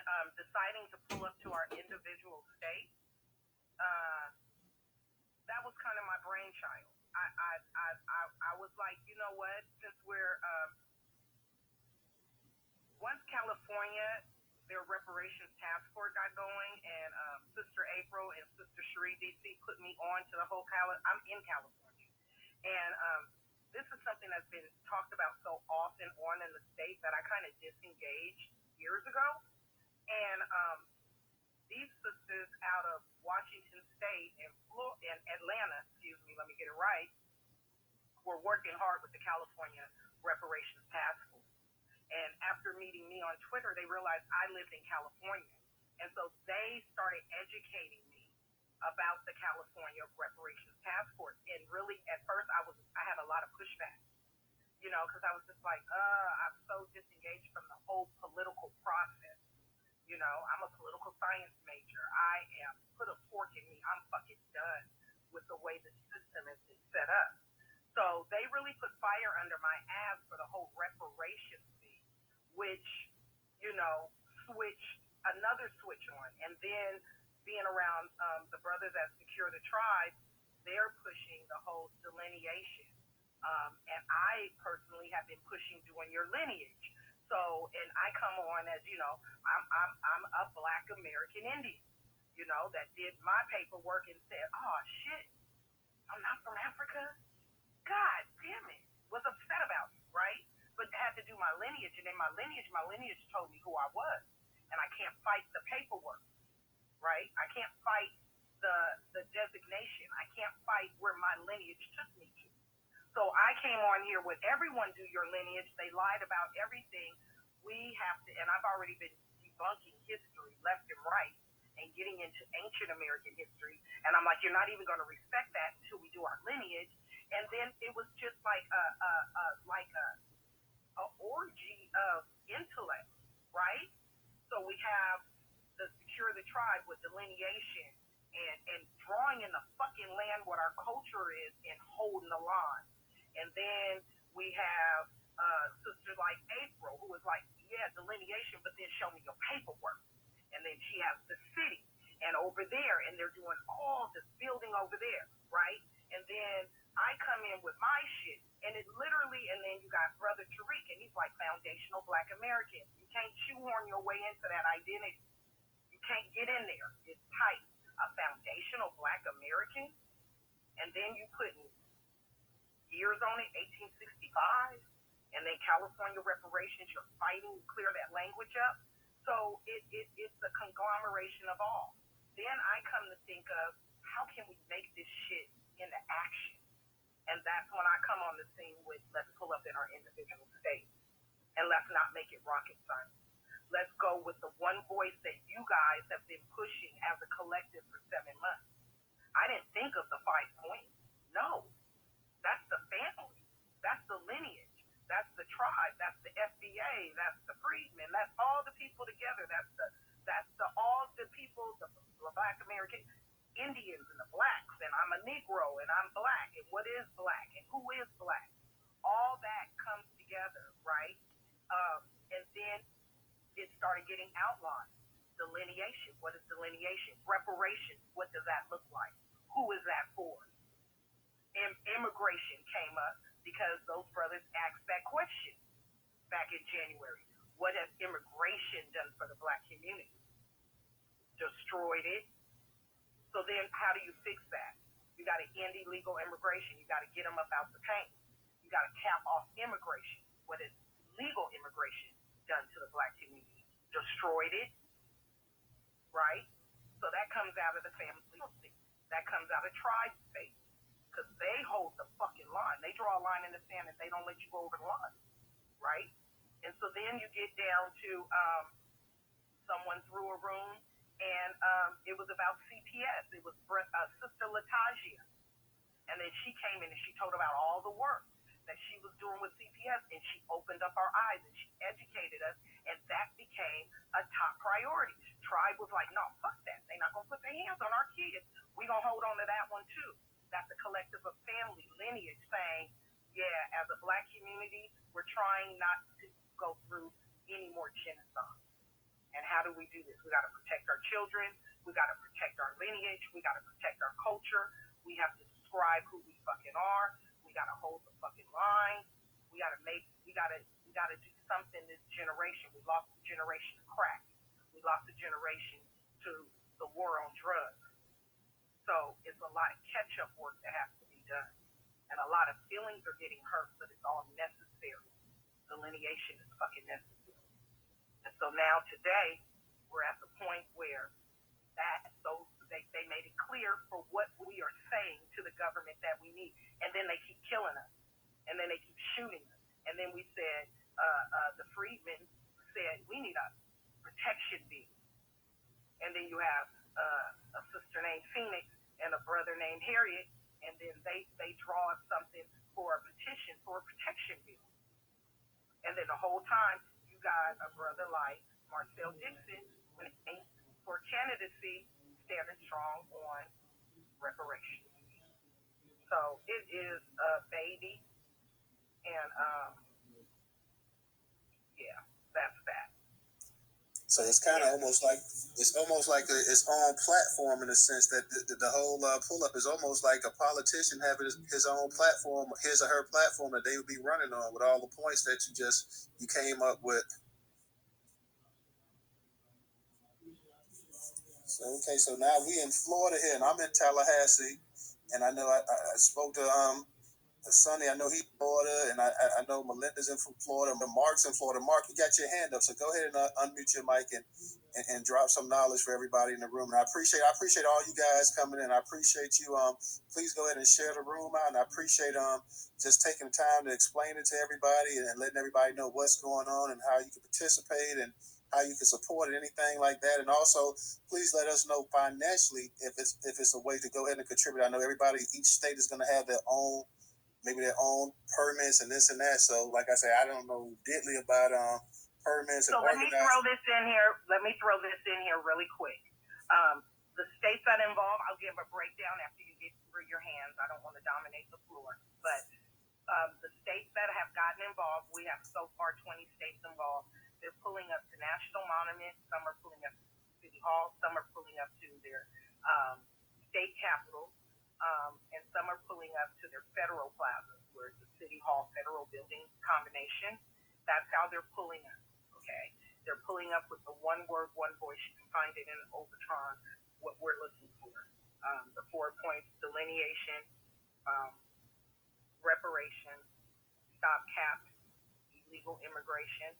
But deciding to pull up to our individual states, uh, that was kind of my brainchild. I was like, you know what? Since we're once California, their reparations task force got going, and Sister April and Sister Cherie DC put me on to the whole I'm in California, and this is something that's been talked about so often on in the state that I kind of disengaged years ago, and these sisters out of Washington State and Atlanta, excuse me, let me get it right, were working hard with the California reparations task force. And after meeting me on Twitter, they realized I lived in California. And so they started educating me about the California Reparations Task Force. And really, at first, I had a lot of pushback, because I was just like, I'm so disengaged from the whole political process. I'm a political science major. I am, put a fork in me, I'm fucking done with the way the system is set up. So they really put fire under my ass for the whole reparations thing, which, switched another switch on. And then being around the brothers at Secure the Tribe, they're pushing the whole delineation. And I personally have been pushing doing your lineage. So, and I come on as, I'm a Black American Indian, that did my paperwork and said, oh shit, I'm not from Africa. God damn it. Was upset about it, right? But had to do my lineage, and in my lineage told me who I was. And I can't fight the paperwork, right? I can't fight the designation. I can't fight where my lineage took me to. So I came on here with everyone do your lineage. They lied about everything. We have to, and I've already been debunking history left and right and getting into ancient American history. And I'm like, you're not even going to respect that until we do our lineage. And then it was just like a orgy of intellect, right? So we have the Secure the Tribe with delineation and drawing in the fucking land what our culture is and holding the line. And then we have sisters like April, who is like, yeah, delineation, but then show me your paperwork. And then she has the city and over there, and they're doing all this building over there, right? And then I come in with my shit, and it literally, and then you got Brother Tariq, and he's like foundational Black American. You can't shoehorn your way into that identity. You can't get in there. It's tight. A foundational Black American, and then you putting years on it, 1865, and then California reparations, you're fighting to clear that language up. So it's a conglomeration of all. Then I come to think of, how can we make this shit into action? And that's when I come on the scene with, let's pull up in our individual states. And let's not make it rocket science. Let's go with the one voice that you guys have been pushing as a collective for 7 months. I didn't think of the 5 points. No. That's the family. That's the lineage. That's the tribe. That's the FBA. That's the freedmen. That's all the people together. That's all the people, the Black American Indians and the Blacks. And I'm a Negro and I'm Black. And what is Black? And who is Black? All that comes together, right? And then it started getting outlined. Delineation. What is delineation? Reparations. What does that look like? Who is that for? Immigration came up because those brothers asked that question back in January. What has immigration done for the Black community? Destroyed it. So then how do you fix that? You got to end illegal immigration. You got to get them up out the paint. You got to cap off immigration. What has legal immigration done to the Black community? Destroyed it, right? So that comes out of the family legal state. That comes out of tribe space. Because they hold the fucking line. They draw a line in the sand and they don't let you go over the line, right? And so then you get down to someone threw a room, and it was about CPS. It was Sister Latagia. And then she came in and she told about all the work that she was doing with CPS, and she opened up our eyes and she educated us, and that became a top priority. Tribe was like, no, fuck that. They're not going to put their hands on our kids. We're going to hold on to that one too. That's a collective of family lineage saying, yeah, as a Black community, we're trying not to go through any more genocide. And how how do we do this? We got to protect our children. We got to protect our lineage. We got to protect our culture. We have to describe who we fucking are. We got to hold the fucking line. We got to do something this generation. We lost a generation to crack. We lost a generation to the war on drugs. So it's a lot of catch-up work that has to be done. And a lot of feelings are getting hurt, but it's all necessary. Delineation is fucking necessary. And so now today, we're at the point where they made it clear for what we are saying to the government that we need. And then they keep killing us. And then they keep shooting us. And then we said, the freedmen said, we need a protection bill. And then you have a sister named Phoenix and a brother named Harriet, and then they draw up something for a petition for a protection bill. And then the whole time, you got a brother like Marcel Dixon for candidacy standing strong on reparations. So it is a baby, and yeah, that's that. So it's kind of almost like its own platform in the sense that the whole pull-up is almost like a politician having his own platform, his or her platform that they would be running on with all the points that you came up with. So okay, so now we in Florida here, and I'm in Tallahassee, and I know I spoke to Sonny. I know he's in Florida, and I know Melinda's in from Florida, but Mark's in Florida. Mark, you got your hand up, so go ahead and unmute your mic and drop some knowledge for everybody in the room. And I appreciate all you guys coming in. I appreciate you. Please go ahead and share the room out, and I appreciate just taking the time to explain it to everybody and letting everybody know what's going on and how you can participate and how you can support it, anything like that. And also, please let us know financially if it's a way to go ahead and contribute. I know each state is going to have their own permits and this and that. So, like I say, I don't know diddly about permits. So let me throw this in here really quick. The states that involve, I'll give a breakdown after you get through your hands. I don't want to dominate the floor, but the states that have gotten involved, we have so far 20 states involved. They're pulling up to national monuments. Some are pulling up to City Hall. Some are pulling up to their state capitals. And some are pulling up to their federal plazas, where it's the City Hall federal building combination. That's how they're pulling up, okay? They're pulling up with the one word, one voice. You can find it in Overtron, what we're looking for. The 4 points: delineation, reparations, stop cap, illegal immigration,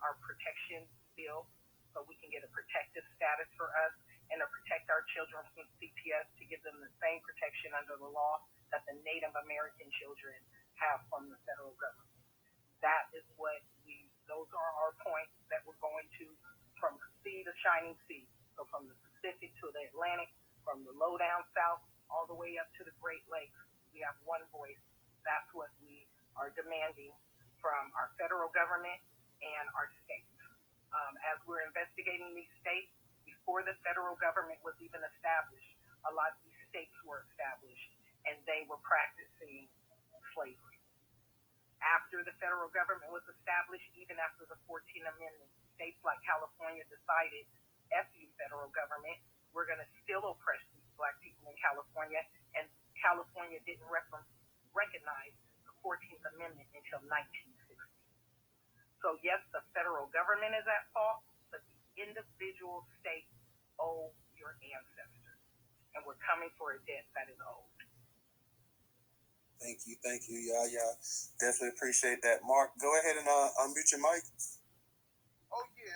our protection bill, so we can get a protective status for us and to protect our children from CPS, to give them the same protection under the law that the Native American children have from the federal government. That is those are our points that we're going to, from sea to shining sea. So from the Pacific to the Atlantic, from the low down south, all the way up to the Great Lakes, we have one voice. That's what we are demanding from our federal government and our states. As we're investigating these states, before the federal government was even established, a lot of these states were established, and they were practicing slavery. After the federal government was established, even after the 14th Amendment, states like California decided, F you federal government, we're going to still oppress these black people in California, and California didn't recognize the 14th Amendment until 1960. So yes, the federal government is at fault, but the individual states owe your ancestors, and we're coming for a debt that is owed. Thank you. Yeah. Definitely appreciate that. Mark, go ahead and unmute your mic. Oh yeah.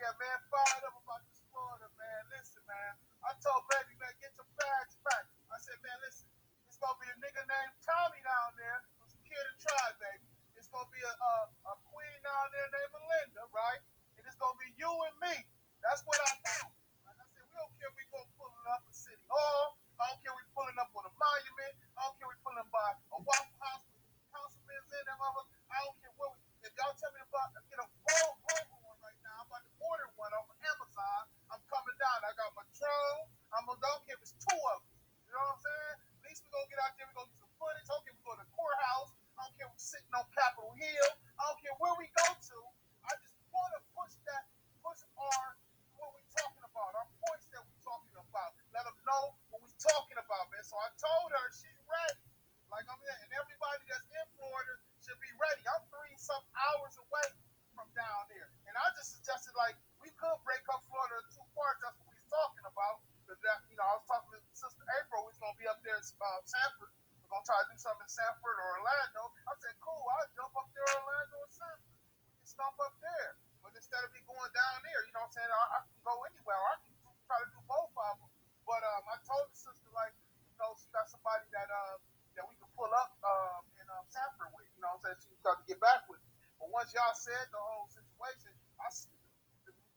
Yeah, man, fired up about this Florida, man. Listen, man. I told baby, man, get your bags back. I said, man, listen, it's gonna be a nigga named Tommy down there who's a kid of tribe, baby. It's gonna be a queen down there named Melinda, right? And it's gonna be you and me. That's what I know. Like I said, we don't care if we gonna pull it up at City Hall. I don't care if we pulling up on a monument. I don't care if we pulling by a Waffle House with councilmen's in there, mother. I don't care what if y'all tell me about get a whole one right now. I'm about to order one on Amazon. I'm coming down. I got my drone. I don't care if it's 2 of them. You know what I'm saying? At least we gonna get out there. We gonna get some footage. there. And I just suggested like we could break up Florida in two parts. That's what we was talking about. Because I was talking to Sister April. We was gonna be up there in Sanford. We're gonna try to do something in Sanford or Orlando. I said, cool. I'll jump up there, Orlando or Sanford. We can stop up there. But instead of me going down there, you know what I'm saying? I can go anywhere. I can try to do both of them. But I told the sister like, she got somebody that we can pull up in Sanford with. You know what I'm saying? She got to get back with me. But once y'all said the whole situation,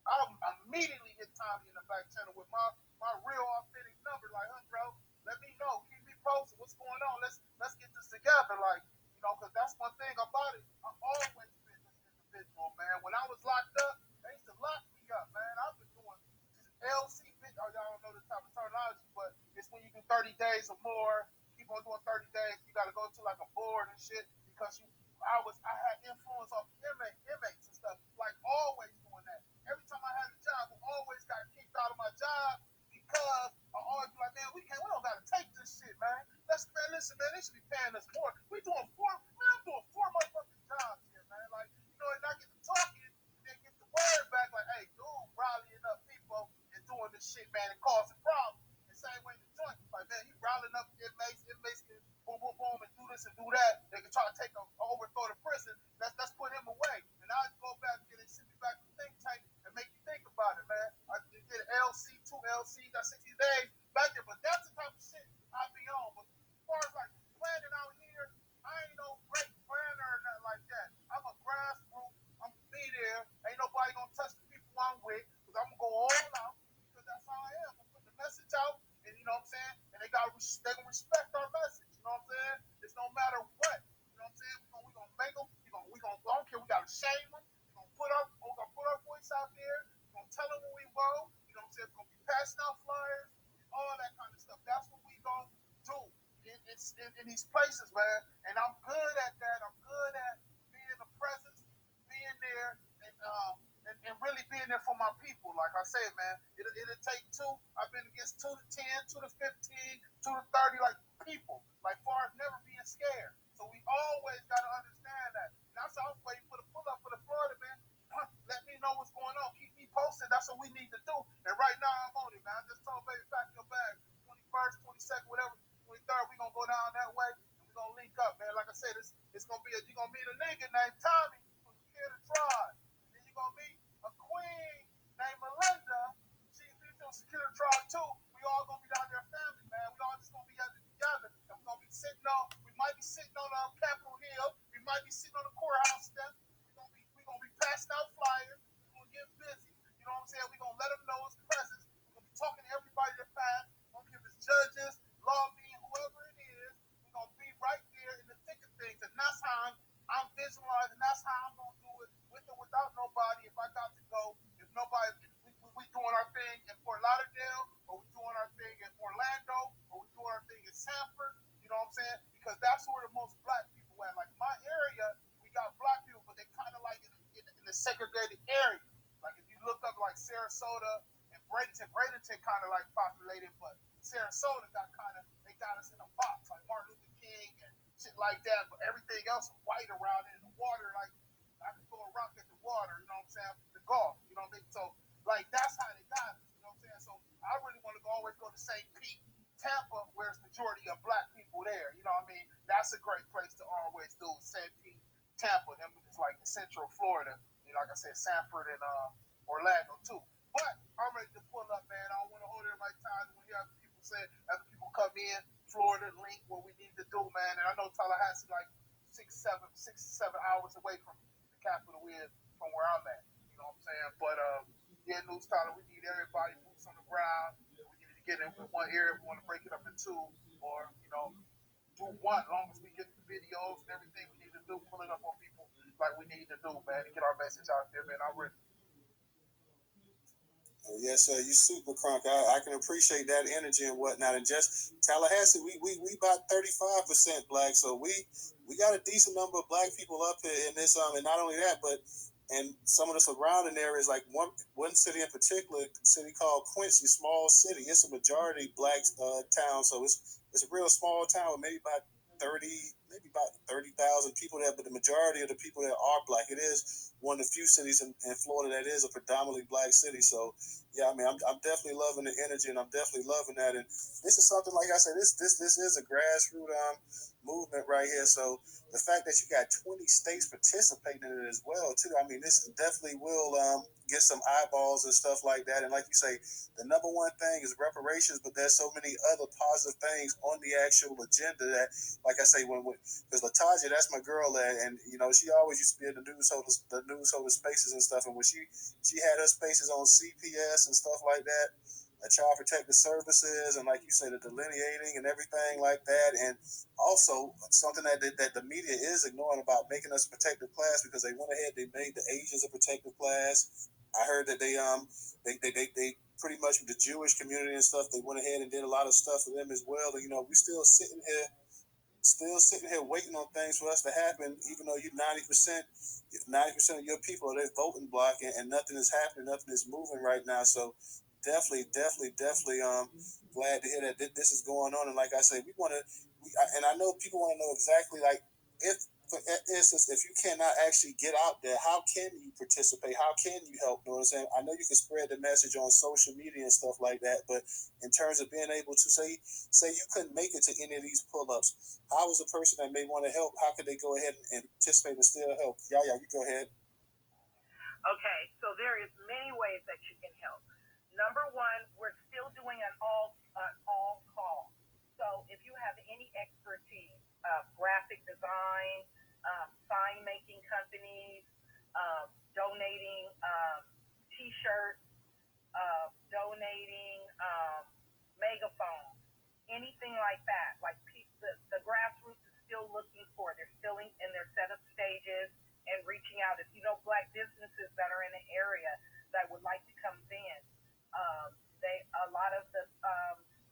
I immediately hit Tommy in the back channel with my real authentic number. Like, bro, let me know. Keep me posted. What's going on? Let's get this together. Like, because that's one thing about it. I've always been this individual, man. When I was locked up, they used to lock me up, man. I've been doing this LC bit. Oh, y'all don't know this type of terminology, but it's when you do 30 days or more. Keep on doing 30 days. You got to go to like a board and shit because I had influence off inmates and stuff. Like always doing that. Every time I had a job, I always got kicked out of my job because I always be like, man, we don't gotta take this shit, man. Listen, man, they should be paying us more. I'm doing four motherfucking jobs here, man. Like, and I get to talking and then get the word back, like, hey, dude, rallying up people and doing this shit, man, and causing problems. The same way the joint, like, man, he rallying up inmates can boom, boom, boom, and do this and do that. They can try to overthrow the prison. Let's put him away. And I go back and they send me back to the think tank and make you think about it, man. I did an LC, 2 LC, got 60 days back there, but that's the type of shit I be on. But as far as like planning out here, I ain't no great planner or nothing like that. I'm a grassroots. I'm gonna be there. Ain't nobody gonna touch the people I'm with because I'm gonna go all out because that's how I am. I'm putting the message out, and you know what I'm saying. And they gonna respect our message. You know what I'm saying? It's no matter what. You know what I'm saying? We gonna make them. We gonna. I don't care. We gotta shame them. We gonna put our voice out there. We gonna tell them what we want. You know what I'm saying? We're gonna be passing out flyers, all that kind of stuff. That's what we gonna do in these places, man. And I'm good at that. I'm good at being in the presence, being there, and really being there for my people. Like I said, man, it'll take two. I've been against 2 to 10, 2 to 15, 2 to 30, like people. Like far as never being scared. So we always gotta understand that. And that's how I'm waiting for the pull up for the Florida, man. Let me know what's going on. Keep me posted. That's what we need to do. And right now I'm on it, man. I just told baby pack your bag. 21st, 22nd, whatever, 23rd, we gonna go down that way and we gonna link up, man. Like I said, it's gonna be you're gonna meet a nigga named Tommy from the Curator Tribe. And then you're gonna meet a queen named Melinda. She's from the Curator Tribe too. We all gonna be down there family, man. We all just gonna be together. And we might be sitting on Capitol Hill. We might be sitting on the courthouse steps. We gonna be passing out flyers. We're gonna get busy. You know what I'm saying? We're gonna let them know his presence. We're gonna be talking to everybody that passed. We're gonna give his judges, lawmen, whoever it is. We're gonna be right there in the thick of things. And that's how I'm visualizing. That's how I'm gonna do it with or without nobody. If I got to go, if nobody, we doing our thing in Fort Lauderdale, or we doing our thing in Orlando, or we doing our thing in Sanford. You know what I'm saying? Because that's where the most black people at. Like my area, we got black people, but they kind of like in the segregated area. Like if you look up like Sarasota and Bradenton kind of like populated, but Sarasota they got us in a box like Martin Luther King and shit like that. But everything else is white around it, and the water like I can throw a rock at the water. You know what I'm saying? The Gulf. You know what I mean? So like that's how they got us. You know what I'm saying? So I really want to always go to St. Pete, Tampa, where it's majority of black people there. You know what I mean? That's a great place to always do. St. Pete, Tampa, them is like Central Florida. You know, like I said, Sanford and Orlando too. But I'm ready to pull up, man. I don't want to hold everybody's time. When you have people say, after people come in, Florida link what we need to do, man. And I know Tallahassee like 6-7 hours away from the capital is from where I'm at. You know what I'm saying? But yeah, Newstoter, we need everybody boots on the ground. We need to get in one area. We want to break it up in two, or do one. As long as we get the videos and everything we need to do, pull it up on people like we need to do, man, to get our message out there, man. I'm ready. Yes, sir. You super crunk. I can appreciate that energy and whatnot. And just Tallahassee, we about 35% black, so we got a decent number of black people up here in this. And not only that, but and some of the surrounding areas, like one city in particular, a city called Quincy, small city. It's a majority black town, so it's a real small town with maybe about 30,000 people there, but the majority of the people there are black. It is one of the few cities in Florida that is a predominantly black city. So yeah, I mean, I'm definitely loving the energy, and I'm definitely loving that. And this is something, like I said, this is a grassroots movement right here. So the fact that you got 20 states participating in it as well too, I mean, this definitely will get some eyeballs and stuff like that. And like you say, the number one thing is reparations, but there's so many other positive things on the actual agenda that, like I say, when because Latasha, that's my girl, and you know, she always used to be in the news holder spaces and stuff, and when she had her spaces on CPS and stuff like that, child protective services, and like you say, the delineating and everything like that, and also something that the media is ignoring about making us a protected class, because they went ahead, they made the Asians a protected class. I heard that they pretty much with the Jewish community and stuff, they went ahead and did a lot of stuff for them as well. And, you know, we still sitting here waiting on things for us to happen, even though you 90% of your people are their voting block, and nothing is happening, nothing is moving right now. So definitely glad to hear that this is going on. And like I say, and I know people want to know exactly, like, if for instance, if you cannot actually get out there, how can you participate? How can you help? You know what I'm saying? I know you can spread the message on social media and stuff like that, but in terms of being able to say you couldn't make it to any of these pull-ups, how is a person that may want to help? How could they go ahead and participate and still help? Yeah, you go ahead. Okay, so there is many ways that you can help. Number one, we're still doing an all call. So if you have any expertise, graphic design, sign making companies, donating T-shirts, donating megaphones, anything like that. Like the grassroots is still looking for. They're still in their setup stages and reaching out. If you know black businesses that are in the area that would like to come in, they a lot of the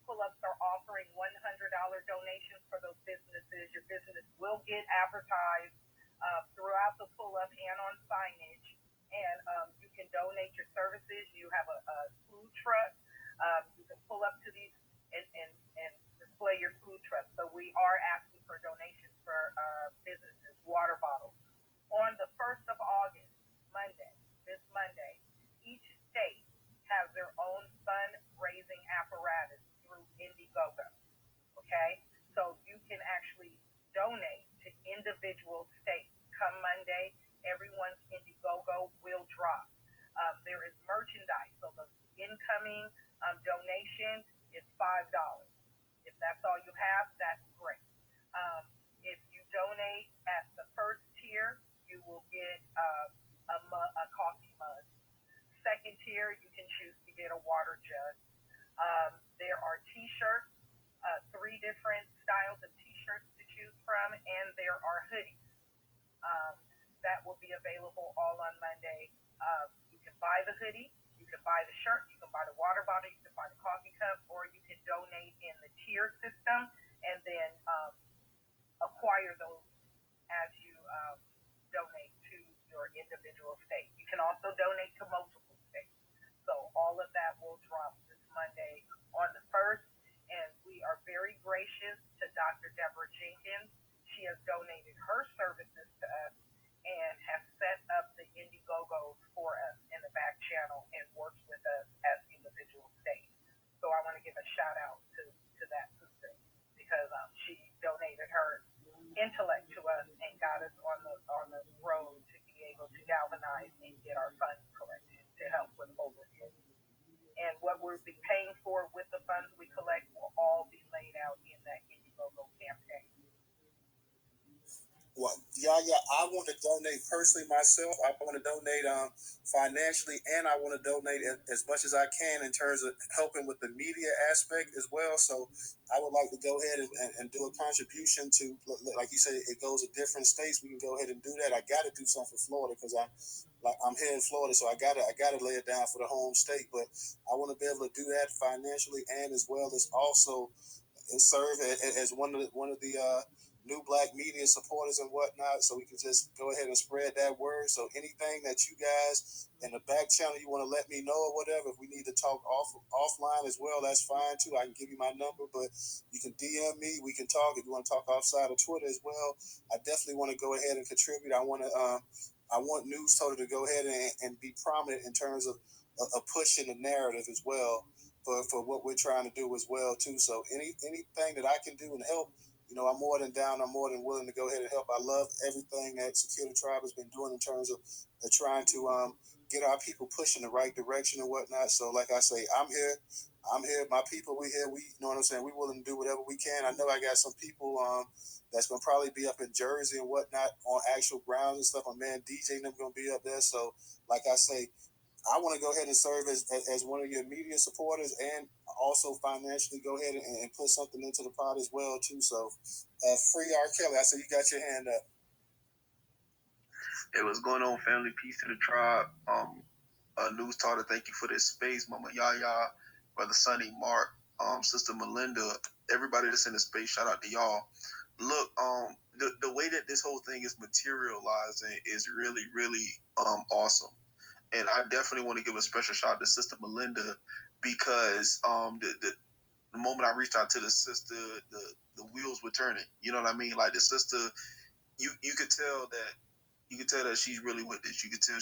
pull-ups are offering $100 donations for those businesses. Your business will get advertised throughout the pull-up and on signage, and you can donate your services. You have a food truck. You can pull up to these and display your food truck. So we are asking for donations for businesses, water bottles. On the 1st of August, Monday, this Monday, each state has their own fundraising apparatus through Indiegogo. Okay? So you can actually donate to individual states. Come Monday, everyone's Indiegogo will drop. There is merchandise. So the incoming donation is $5. If that's all you have, that's great. If you donate at the first tier, you will get a coffee mug. Second tier, you can choose to get a water jug. There are T-shirts, three different styles of T-shirts to choose from, and there are hoodies that will be available all on Monday. You can buy the hoodie, you can buy the shirt, you can buy the water bottle, you can buy the coffee cup, or you can donate in the tier system and then acquire those as you donate to your individual state. You can also donate to multiple states. So all of that will drop this Monday on the 1st. And we are very gracious to Dr. Deborah Jenkins. She has donated her services to us and has set up the Indiegogos for us in the back channel and works with us as individual states. So I want to give a shout out to that sister because she donated her intellect to us and got us on the road to be able to galvanize and get our funds collected to help with overhead. And what we'll be paying for with the funds we collect will all be laid out in that Indiegogo campaign. Well, yeah, I want to donate personally myself. I want to donate financially, and I want to donate as much as I can in terms of helping with the media aspect as well. So I would like to go ahead and do a contribution to, like you said, it goes to different states. We can go ahead and do that. I got to do something for Florida because I'm here in Florida, so I gotta lay it down for the home state. But I want to be able to do that financially, and as well as also serve as one of the new black media supporters and whatnot, so we can just go ahead and spread that word. So anything that you guys in the back channel you want to let me know or whatever, if we need to talk offline as well, that's fine too. I can give you my number, but you can DM me. We can talk if you want to talk outside of Twitter as well. I definitely want to go ahead and contribute. I want to I want Newstoter to go ahead and be prominent in terms of pushing the narrative as well for what we're trying to do as well too. So anything that I can do and help, I'm more than down. I'm more than willing to go ahead and help. I love everything that Secure the Tribe has been doing in terms of trying to get our people pushing the right direction and whatnot. So like I say, I'm here. I'm here. My people, we here. We, you know what I'm saying? We willing to do whatever we can. I know I got some people that's gonna probably be up in Jersey and whatnot on actual grounds and stuff. My man DJ and them gonna be up there. So like I say, I want to go ahead and serve as one of your media supporters and also financially go ahead and put something into the pot as well too. So free R. Kelly. I said you got your hand up. Hey, what's going on, family? Peace to the tribe. Newstoter, thank you for this space. Mama Yaya, Brother Sonny, Mark, Sister Melinda, everybody that's in the space, shout out to y'all. Look, the way that this whole thing is materializing is really, really awesome. And I definitely want to give a special shout out to Sister Melinda because the moment I reached out to the sister, the wheels were turning. You know what I mean? Like the sister, you could tell that she's really with this. You could tell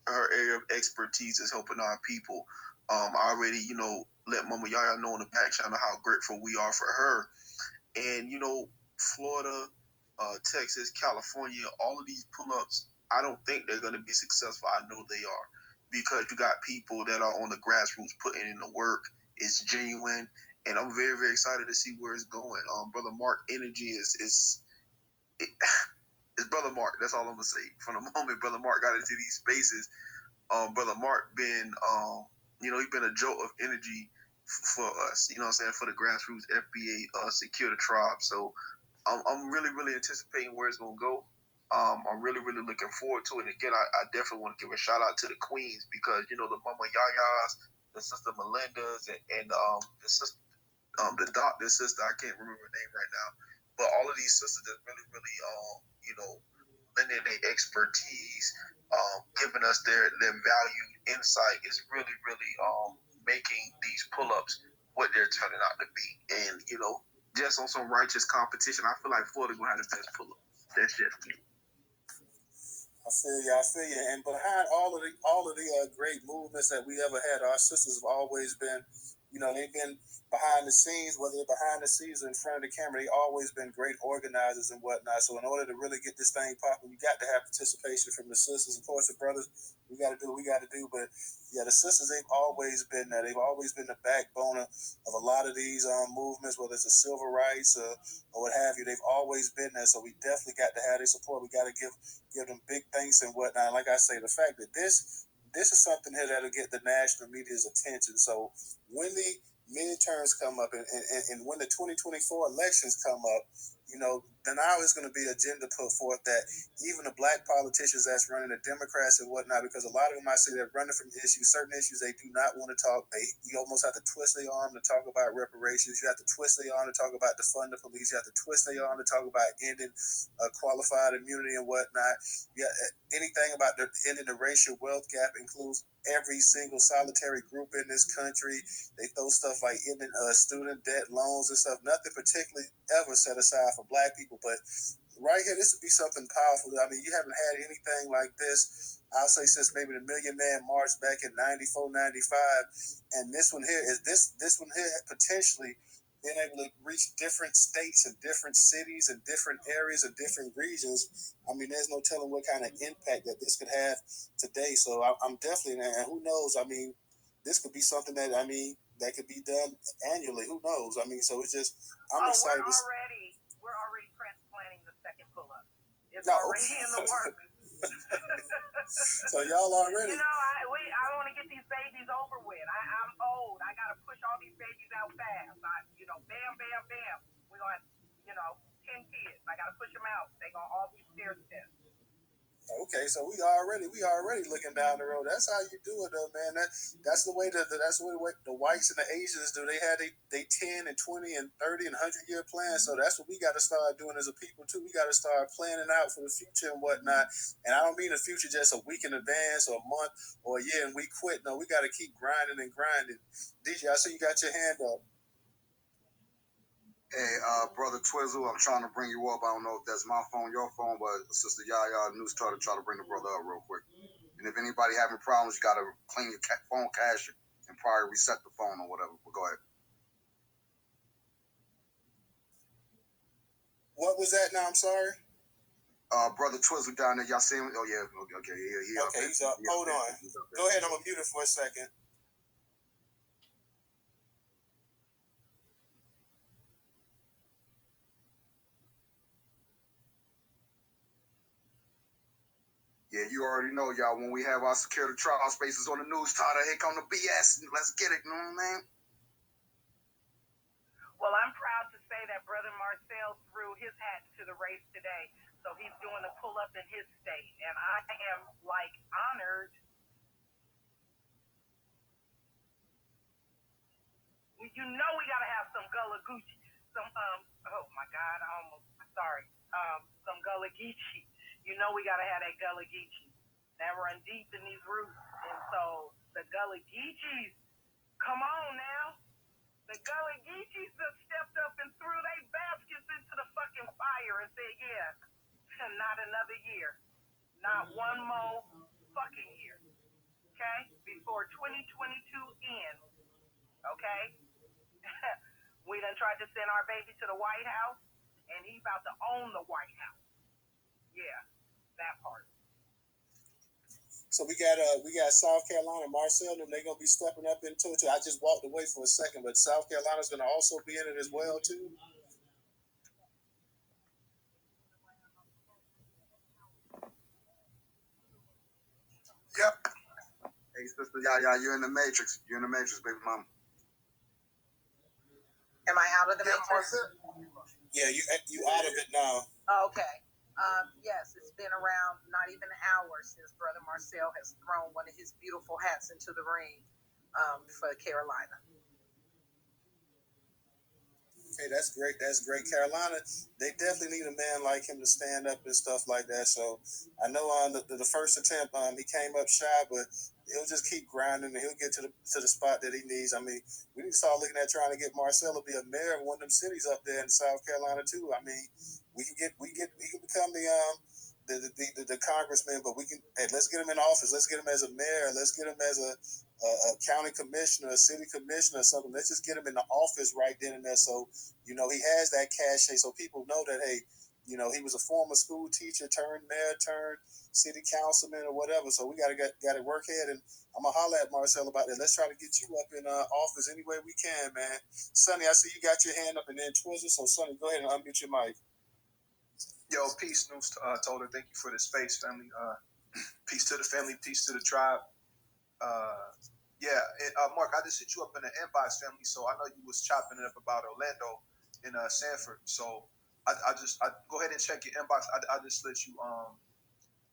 her area of expertise is helping our people. I already, let Mama Yaya know in the back channel how grateful we are for her. And, Florida, Texas, California, all of these pull-ups, I don't think they're going to be successful. I know they are because you got people that are on the grassroots putting in the work. It's genuine. And I'm very, very excited to see where it's going. Brother Mark Energy it's Brother Mark. That's all I'm gonna say. From the moment Brother Mark got into these spaces, Brother Mark been, he's been a jolt of energy for us. You know what I'm saying, for the grassroots FBA, Secure the Tribe. So I'm really, really anticipating where it's gonna go. I'm really, really looking forward to it. And again, I definitely want to give a shout out to the queens because the Mama Yayas, the Sister Melindas, and the sister, the doctor sister. I can't remember her name right now, but all of these sisters that really, really, lending their expertise, giving us their valued insight is really, really making these pull-ups what they're turning out to be. And, just on some righteous competition, I feel like Florida gonna have the best pull-up. That's just me. I feel you. And behind all of the great movements that we ever had, our sisters have always been, they've been behind the scenes, whether they're behind the scenes or in front of the camera. They've always been great organizers and whatnot. So in order to really get this thing popping, we got to have participation from the sisters. Of course, the brothers, we got to do what we got to do. But yeah, the sisters, they've always been there. They've always been the backbone of a lot of these movements, whether it's the civil rights or what have you. They've always been there. So we definitely got to have their support. We got to give them big thanks and whatnot. Like I say, the fact that this is something here that'll get the national media's attention. So when the midterms come up and when the 2024 elections come up, then now is going to be an agenda put forth that even the black politicians that's running, the Democrats and whatnot, because a lot of them I see they're running from certain issues they do not want to talk. You almost have to twist their arm to talk about reparations. You have to twist their arm to talk about defund the police. You have to twist their arm to talk about ending qualified immunity and whatnot. Yeah, anything about ending the racial wealth gap includes every single solitary group in this country. They throw stuff like ending student debt loans and stuff. Nothing particularly ever set aside for black people. But right here, this would be something powerful. I mean, you haven't had anything like this, I'll say, since maybe the Million Man March back in 94, 95. And this one here is this one here potentially being able to reach different states and different cities and different areas and different regions. I mean, there's no telling what kind of impact that this could have today. So I'm definitely, and who knows? I mean, this could be something that that could be done annually. Who knows? I mean, so it's just I'm excited. We're already transplanting the second pull-up. It's already in the works. So y'all already. I want to get these babies over with. I'm old. I got to push all these babies out fast. Bam, bam, bam. We're going to, 10 kids. I got to push them out. They're going to all be stair steps. Okay, so we already looking down the road. That's how you do it, though, man. That's the way the whites and the Asians do. They had they 10 and 20 and 30 and 100-year plans. So that's what we got to start doing as a people too. We got to start planning out for the future and whatnot. And I don't mean the future just a week in advance or a month or a year and we quit. No, we got to keep grinding and grinding. DJ, I see you got your hand up. Hey, brother Twizzle, I'm trying to bring you up. I don't know if that's my phone, your phone, but Sister Yaya Newstoter, try to bring the brother up real quick. And if anybody having problems, you got to clean your phone cache and probably reset the phone or whatever. But go ahead. What was that now? I'm sorry. Brother Twizzle down there, y'all see him? Oh, yeah. Okay, okay, he's up. Hold on. Go ahead. I'm going to mute it for a second. Yeah, you already know, y'all, when we have our security trial spaces on the Newstoter, here come the BS. Let's get it, you know what I mean? Well, I'm proud to say that Brother Marcel threw his hat to the race today. So he's doing a pull-up in his state. And I am, honored. You know we got to have some Gullah Gucci. Some, oh, my God, some Gullah Geechee. You know we got to have that Gullah Geechee. That run deep in these roots. And so the Gullah Geechees, come on now. The Gullah Geechees that stepped up and threw their baskets into the fucking fire and said, yeah, not another year. Not one more fucking year. Okay? Before 2022 ends. Okay? We done tried to send our baby to the White House, and he about to own the White House. Yeah, that part. So we got South Carolina, Marcel, and they're gonna be stepping up into it too. I just walked away for a second, but South Carolina's gonna also be in it as well too. Yep. Hey, Sister Yaya, you're in the Matrix. You're in the Matrix, baby mama. Am I out of the Matrix? Yeah, you out of it now. Okay. Yes, it's been around not even an hour since Brother Marcel has thrown one of his beautiful hats into the ring for Carolina. Okay, that's great. That's great. Carolina, they definitely need a man like him to stand up and stuff like that. So I know on the first attempt, he came up shy, but he'll just keep grinding and he'll get to the spot that he needs. I mean, we need to start looking at trying to get Marcel to be a mayor of one of them cities up there in South Carolina too. I mean, we can become the congressman, but we can. Hey, let's get him in office. Let's get him as a mayor. Let's get him as a county commissioner, a city commissioner, or something. Let's just get him in the office right then and there. So, he has that cachet. So people know that, hey, he was a former school teacher turned mayor, turned city councilman or whatever. So we got to work ahead. And I'm going to holler at Marcel about that. Let's try to get you up in office any way we can, man. Sonny, I see you got your hand up and then Twizzle. So, Sonny, go ahead and unmute your mic. Yo, peace, Newstoter. Thank you for the space, family. Peace to the family, peace to the tribe. Mark, I just hit you up in the inbox, family. So I know you was chopping it up about Orlando and Sanford. So I go ahead and check your inbox. I just let you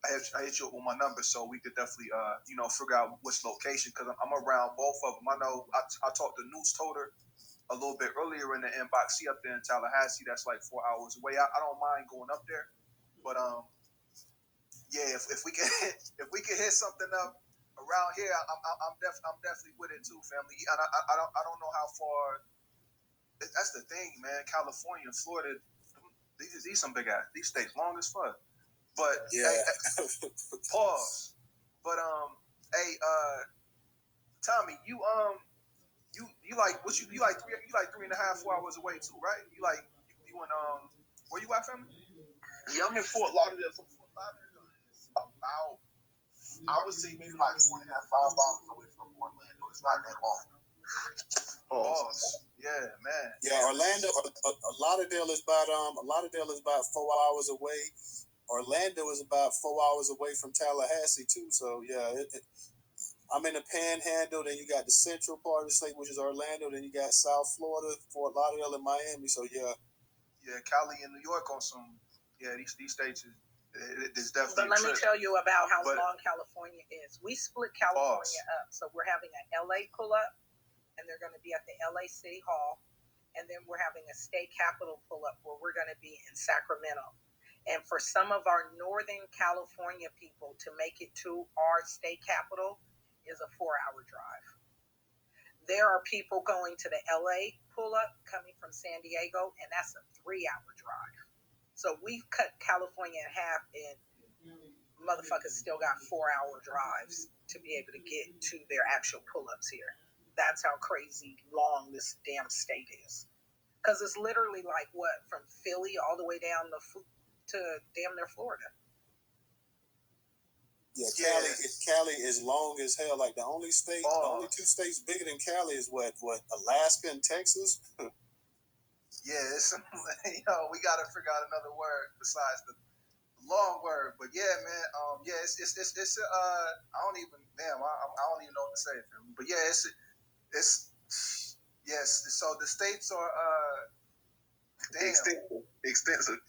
I hit you up with my number, so we could definitely figure out which location, because I'm around both of them. I know I talked to Newstoter a little bit earlier in the inbox. He up there in Tallahassee. That's like 4 hours away. I don't mind going up there, but yeah, if we can if we can hit something up around here, I'm definitely with it too, family. And I don't know how far. That's the thing, man. California, Florida, these some big ass. These states long as fuck. But yeah, pause. But Tommy, you like what you like 3.5, 4 hours away too, right? You in where you at, family? Yeah, I'm in Fort Lauderdale. From Fort Lauderdale is about, I would say maybe like 4.5, 5 hours away from Orlando. It's not that long. Yeah, man. Yeah, Orlando, Lauderdale is about 4 hours away. Orlando is about 4 hours away from Tallahassee too. So yeah, I'm in the Panhandle. Then you got the central part of the state, which is Orlando. Then you got South Florida, Fort Lauderdale, and Miami. So yeah, Cali and New York on some. Yeah, these states is definitely. But let me tell you about how long California is. We split California up, so we're having an LA pull up, and they're going to be at the LA City Hall, and then we're having a state capitol pull up where we're going to be in Sacramento. And for some of our Northern California people to make it to our state capitol is a 4-hour drive. there are people going to the LA pull-up coming from San Diego, and that's a 3-hour drive. So we've cut California in half, and motherfuckers still got 4-hour drives to be able to get to their actual pull-ups here. That's how crazy long this damn state is. Because it's literally like, what, from Philly all the way down to damn near Florida. Yeah, Cali is long as hell. Like the only two states bigger than Cali is what Alaska and Texas. Yeah, it's we gotta figure out another word besides the long word. But yeah, man, it's I don't even I don't even know what to say. But yeah, it's yes. So the states are extensive.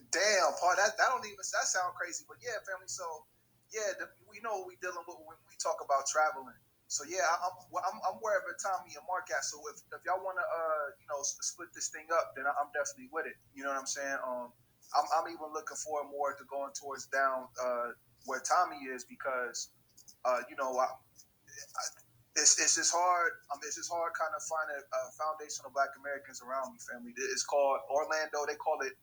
Damn, part that don't even sound crazy. But yeah, family. So yeah, we know what we dealing with when we talk about traveling. So yeah, I'm wherever Tommy and Mark at. So if y'all want to split this thing up, then I'm definitely with it. You know what I'm saying? I'm even looking forward more to going towards down where Tommy is because it's just hard. It's just hard kind of finding a foundation of Black Americans around me, family. It's called Orlando. They call it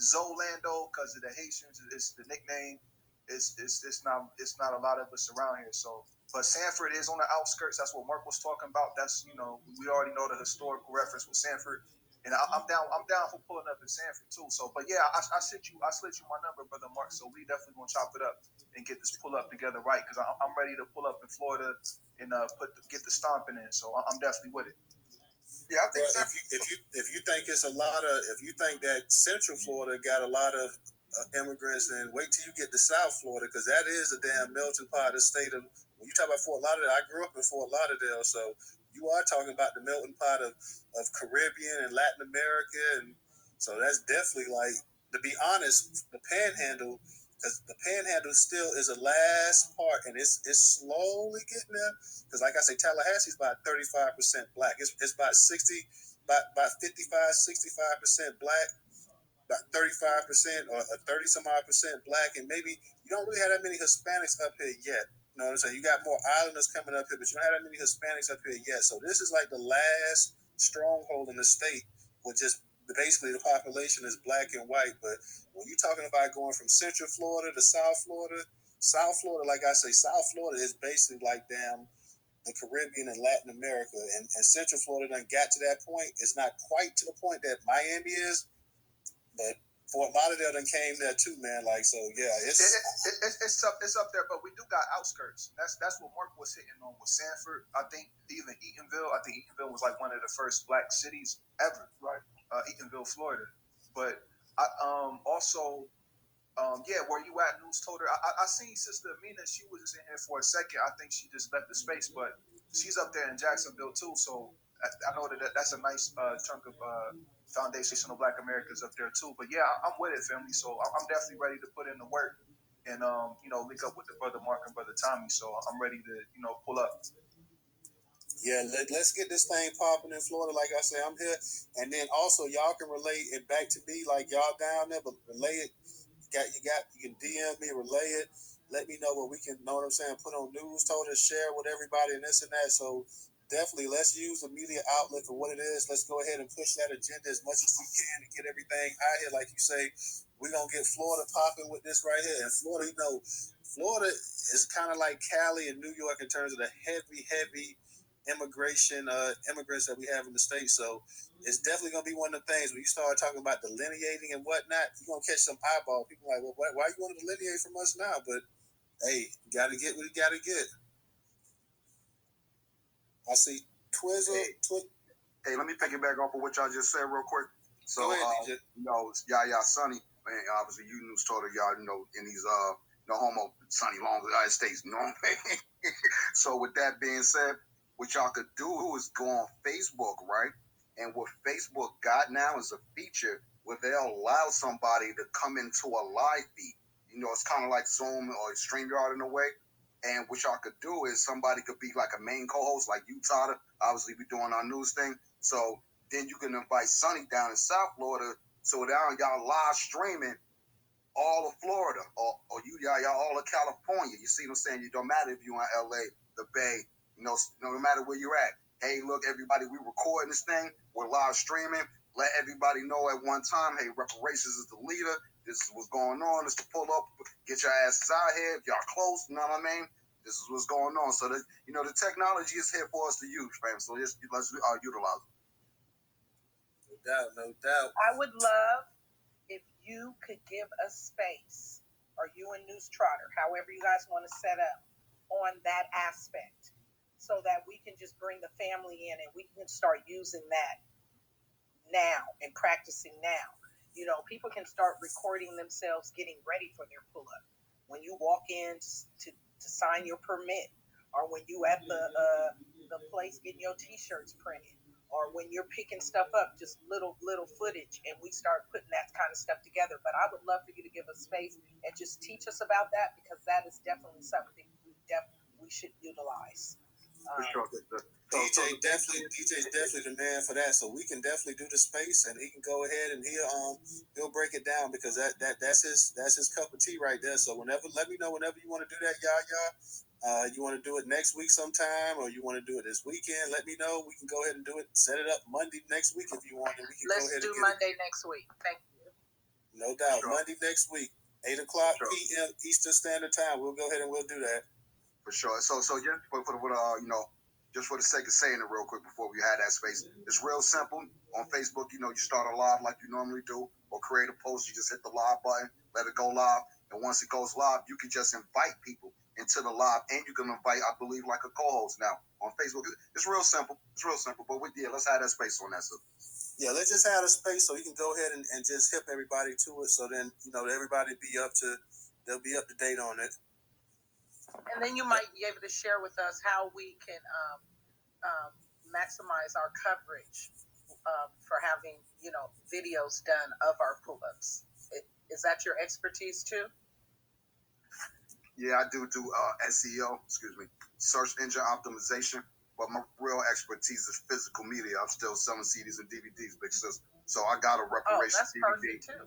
Zolando because of the Haitians. It's the nickname. It's not a lot of us around here. So, but Sanford is on the outskirts. That's what Mark was talking about. That's we already know the historical reference with Sanford, and I'm down for pulling up in Sanford too. So, but yeah, I slid you my number, brother Mark. So we definitely gonna chop it up and get this pull up together right because I'm ready to pull up in Florida and get the stomping in. So I'm definitely with it. Yeah, I think if you think it's a lot of if you think that Central Florida got a lot of immigrants, then wait till you get to South Florida because that is a damn melting pot of the state of. When you talk about Fort Lauderdale, I grew up in Fort Lauderdale, so you are talking about the melting pot of Caribbean and Latin America, and so that's definitely like, to be honest, the Panhandle. Because the Panhandle still is the last part, and it's slowly getting there. Because like I say, Tallahassee's about 35% black. It's about 55, 65% black, about 35% or 30 some odd percent black, and maybe you don't really have that many Hispanics up here yet. You know what I'm saying? You got more islanders coming up here, but you don't have that many Hispanics up here yet. So this is like the last stronghold in the state with just basically the population is black and white. But when you're talking about going from Central Florida to South Florida, like I say, South Florida is basically like damn the Caribbean and Latin America, and Central Florida done got to that point. It's not quite to the point that Miami is, but Fort Lauderdale done came there too, man. Like, so yeah, it's up there, but we do got outskirts. That's what Mark was hitting on with Sanford. I think even Eatonville. I think Eatonville was like one of the first black cities ever, right? Eatonville, Florida. But I also where you at, Newstoter? I seen Sister Amina. She was just in here for a second. I think she just left the space, but she's up there in Jacksonville too. So I know that's a nice chunk of foundational Black Americans up there too. But yeah, I'm with it, family. So I'm definitely ready to put in the work and link up with the brother Mark and brother Tommy. So I'm ready to pull up. Yeah, let's get this thing popping in Florida. Like I say, I'm here, and then also y'all can relay it back to me, like y'all down there, but relay it. You can DM me, relay it. Let me know what we can, know what I'm saying, put on Newstoter, share with everybody and this and that. So definitely let's use the media outlet for what it is. Let's go ahead and push that agenda as much as we can to get everything out here. Like you say, we're going to get Florida popping with this right here. And Florida, Florida is kind of like Cali and New York in terms of the heavy immigrants that we have in the state. So it's definitely going to be one of the things when you start talking about delineating and whatnot, you're going to catch some eyeball. People are like, well, why you want to delineate from us now? But hey, you got to get what you got to get. I see Twizzle. Hey, let me piggyback off of what y'all just said real quick. So, Yaya Sonny, man, obviously you Newstoter, y'all in these no homo Sonny long United States, you know what I mean? So with that being said, what y'all could do is go on Facebook, right? And what Facebook got now is a feature where they'll allow somebody to come into a live feed. It's kind of like Zoom or StreamYard in a way. And what y'all could do is somebody could be like a main co-host, like you, Tata. Obviously, we doing our news thing. So then you can invite Sonny down in South Florida. So now y'all live streaming all of Florida or y'all all of California. You see what I'm saying? It don't matter if you're in LA, the Bay, no matter where you're at. hey, look, everybody, we recording this thing. We're live streaming. Let everybody know at one time, hey, reparations is the leader. This is what's going on. It's to pull up, get your asses out here. If y'all close, you know what I mean? This is what's going on. So, that, the technology is here for us to use, fam. So, let's utilize it. No doubt, no doubt. I would love if you could give us space, or you and Newstoter, however you guys want to set up on that aspect, so that we can just bring the family in and we can start using that now and practicing now. People can start recording themselves getting ready for their pull-up. When you walk in to sign your permit, or when you at the place getting your T-shirts printed, or when you're picking stuff up, just little footage, and we start putting that kind of stuff together. But I would love for you to give us space and just teach us about that, because that is definitely something we should utilize. For sure. DJ's definitely the man for that. So we can definitely do the space, and he can go ahead and he'll break it down, because that's his cup of tea right there. So let me know whenever you want to do that, y'all. You want to do it next week sometime, or you want to do it this weekend? Let me know. We can go ahead and do it. Set it up Monday next week if you want, and we can Let's go ahead do and Monday next week. Thank you. No doubt, sure. Monday next week, 8:00 p.m. Eastern Standard Time. We'll go ahead and we'll do that. For sure. So just for just for the sake of saying it real quick before we had that space, it's real simple. On Facebook, you start a live like you normally do, or create a post. You just hit the live button, let it go live, and once it goes live, you can just invite people into the live, and you can invite, I believe, like a co-host now on Facebook. It's real simple. But let's have that space on that. So. Yeah, let's just have a space so you can go ahead and just hip everybody to it. So then everybody they'll be up to date on it. And then you might be able to share with us how we can maximize our coverage for having, videos done of our pull-ups. Is that your expertise too? Yeah, I do SEO, search engine optimization. But my real expertise is physical media. I'm still selling CDs and DVDs, big sis. So I got a reparation that's DVD. Perfect too.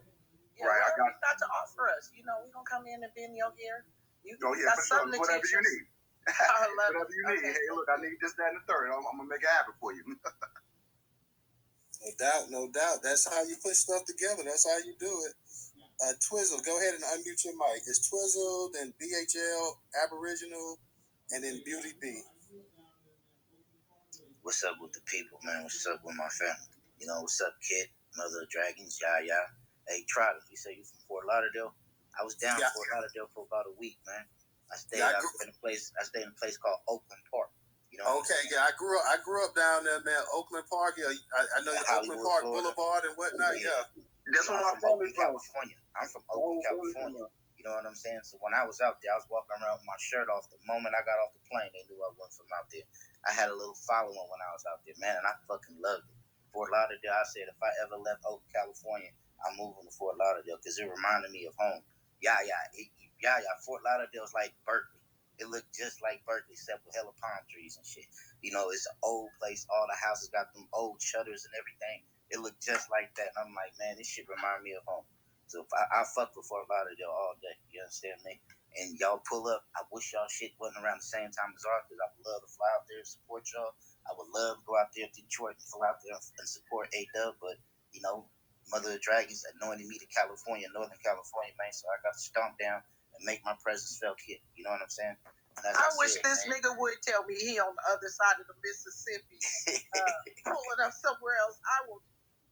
Yeah, right, I got to offer us. We don't come in and bend your ear. You got for sure. Whatever you need. I love whatever you need. Okay. Hey, look, I need this, that, and the third. I'm gonna make it happen for you. No doubt. That's how you put stuff together. That's how you do it. Twizzle, go ahead and unmute your mic. It's Twizzle, then BHL, Aboriginal, and then Beauty B. What's up with the people, man? What's up with my family? What's up, Kid? Mother of Dragons, Yaya. Hey, Trotter, you say you from Fort Lauderdale? I was down in Fort Lauderdale for about a week, man. I stayed in a place called Oakland Park. I grew up down there, man. Oakland Park. Yeah, I know Oakland Park, Florida. Boulevard and whatnot. Yeah. That's where I'm from, California. I'm from Oakland, California. You know what I'm saying? So when I was out there, I was walking around with my shirt off. The moment I got off the plane, they knew I wasn't from out there. I had a little following when I was out there, man, and I fucking loved it. Fort Lauderdale, I said, if I ever left Oakland, California, I'm moving to Fort Lauderdale because it reminded me of home. Fort Lauderdale's like Berkeley. It looked just like Berkeley, except with hella palm trees and shit. It's an old place. All the houses got them old shutters and everything. It looked just like that. And I'm like, man, this shit remind me of home. So if I fuck with Fort Lauderdale all day. You understand me? And y'all pull up. I wish y'all shit wasn't around the same time as ours, because I would love to fly out there and support y'all. I would love to go out there to Detroit and fly out there and support A-Dub. But, Mother of Dragons anointed me to California, Northern California, man. So I got to stomp down and make my presence felt here. You know what I'm saying? I wish this nigga would tell me he on the other side of the Mississippi, pulling up somewhere else. I will.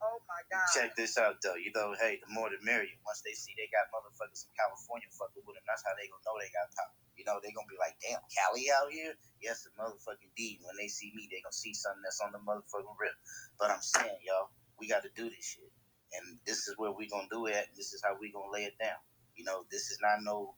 Oh my God. Check this out though. Hey, the more the merrier. Once they see they got motherfuckers from California fucking with them, that's how they gonna know they got power. They gonna be like, damn, Cali out here? Yes, the motherfucking D. When they see me, they gonna see something that's on the motherfucking rip. But I'm saying, y'all, we got to do this shit. And this is where we gonna do it at. This is how we gonna lay it down. This is not no,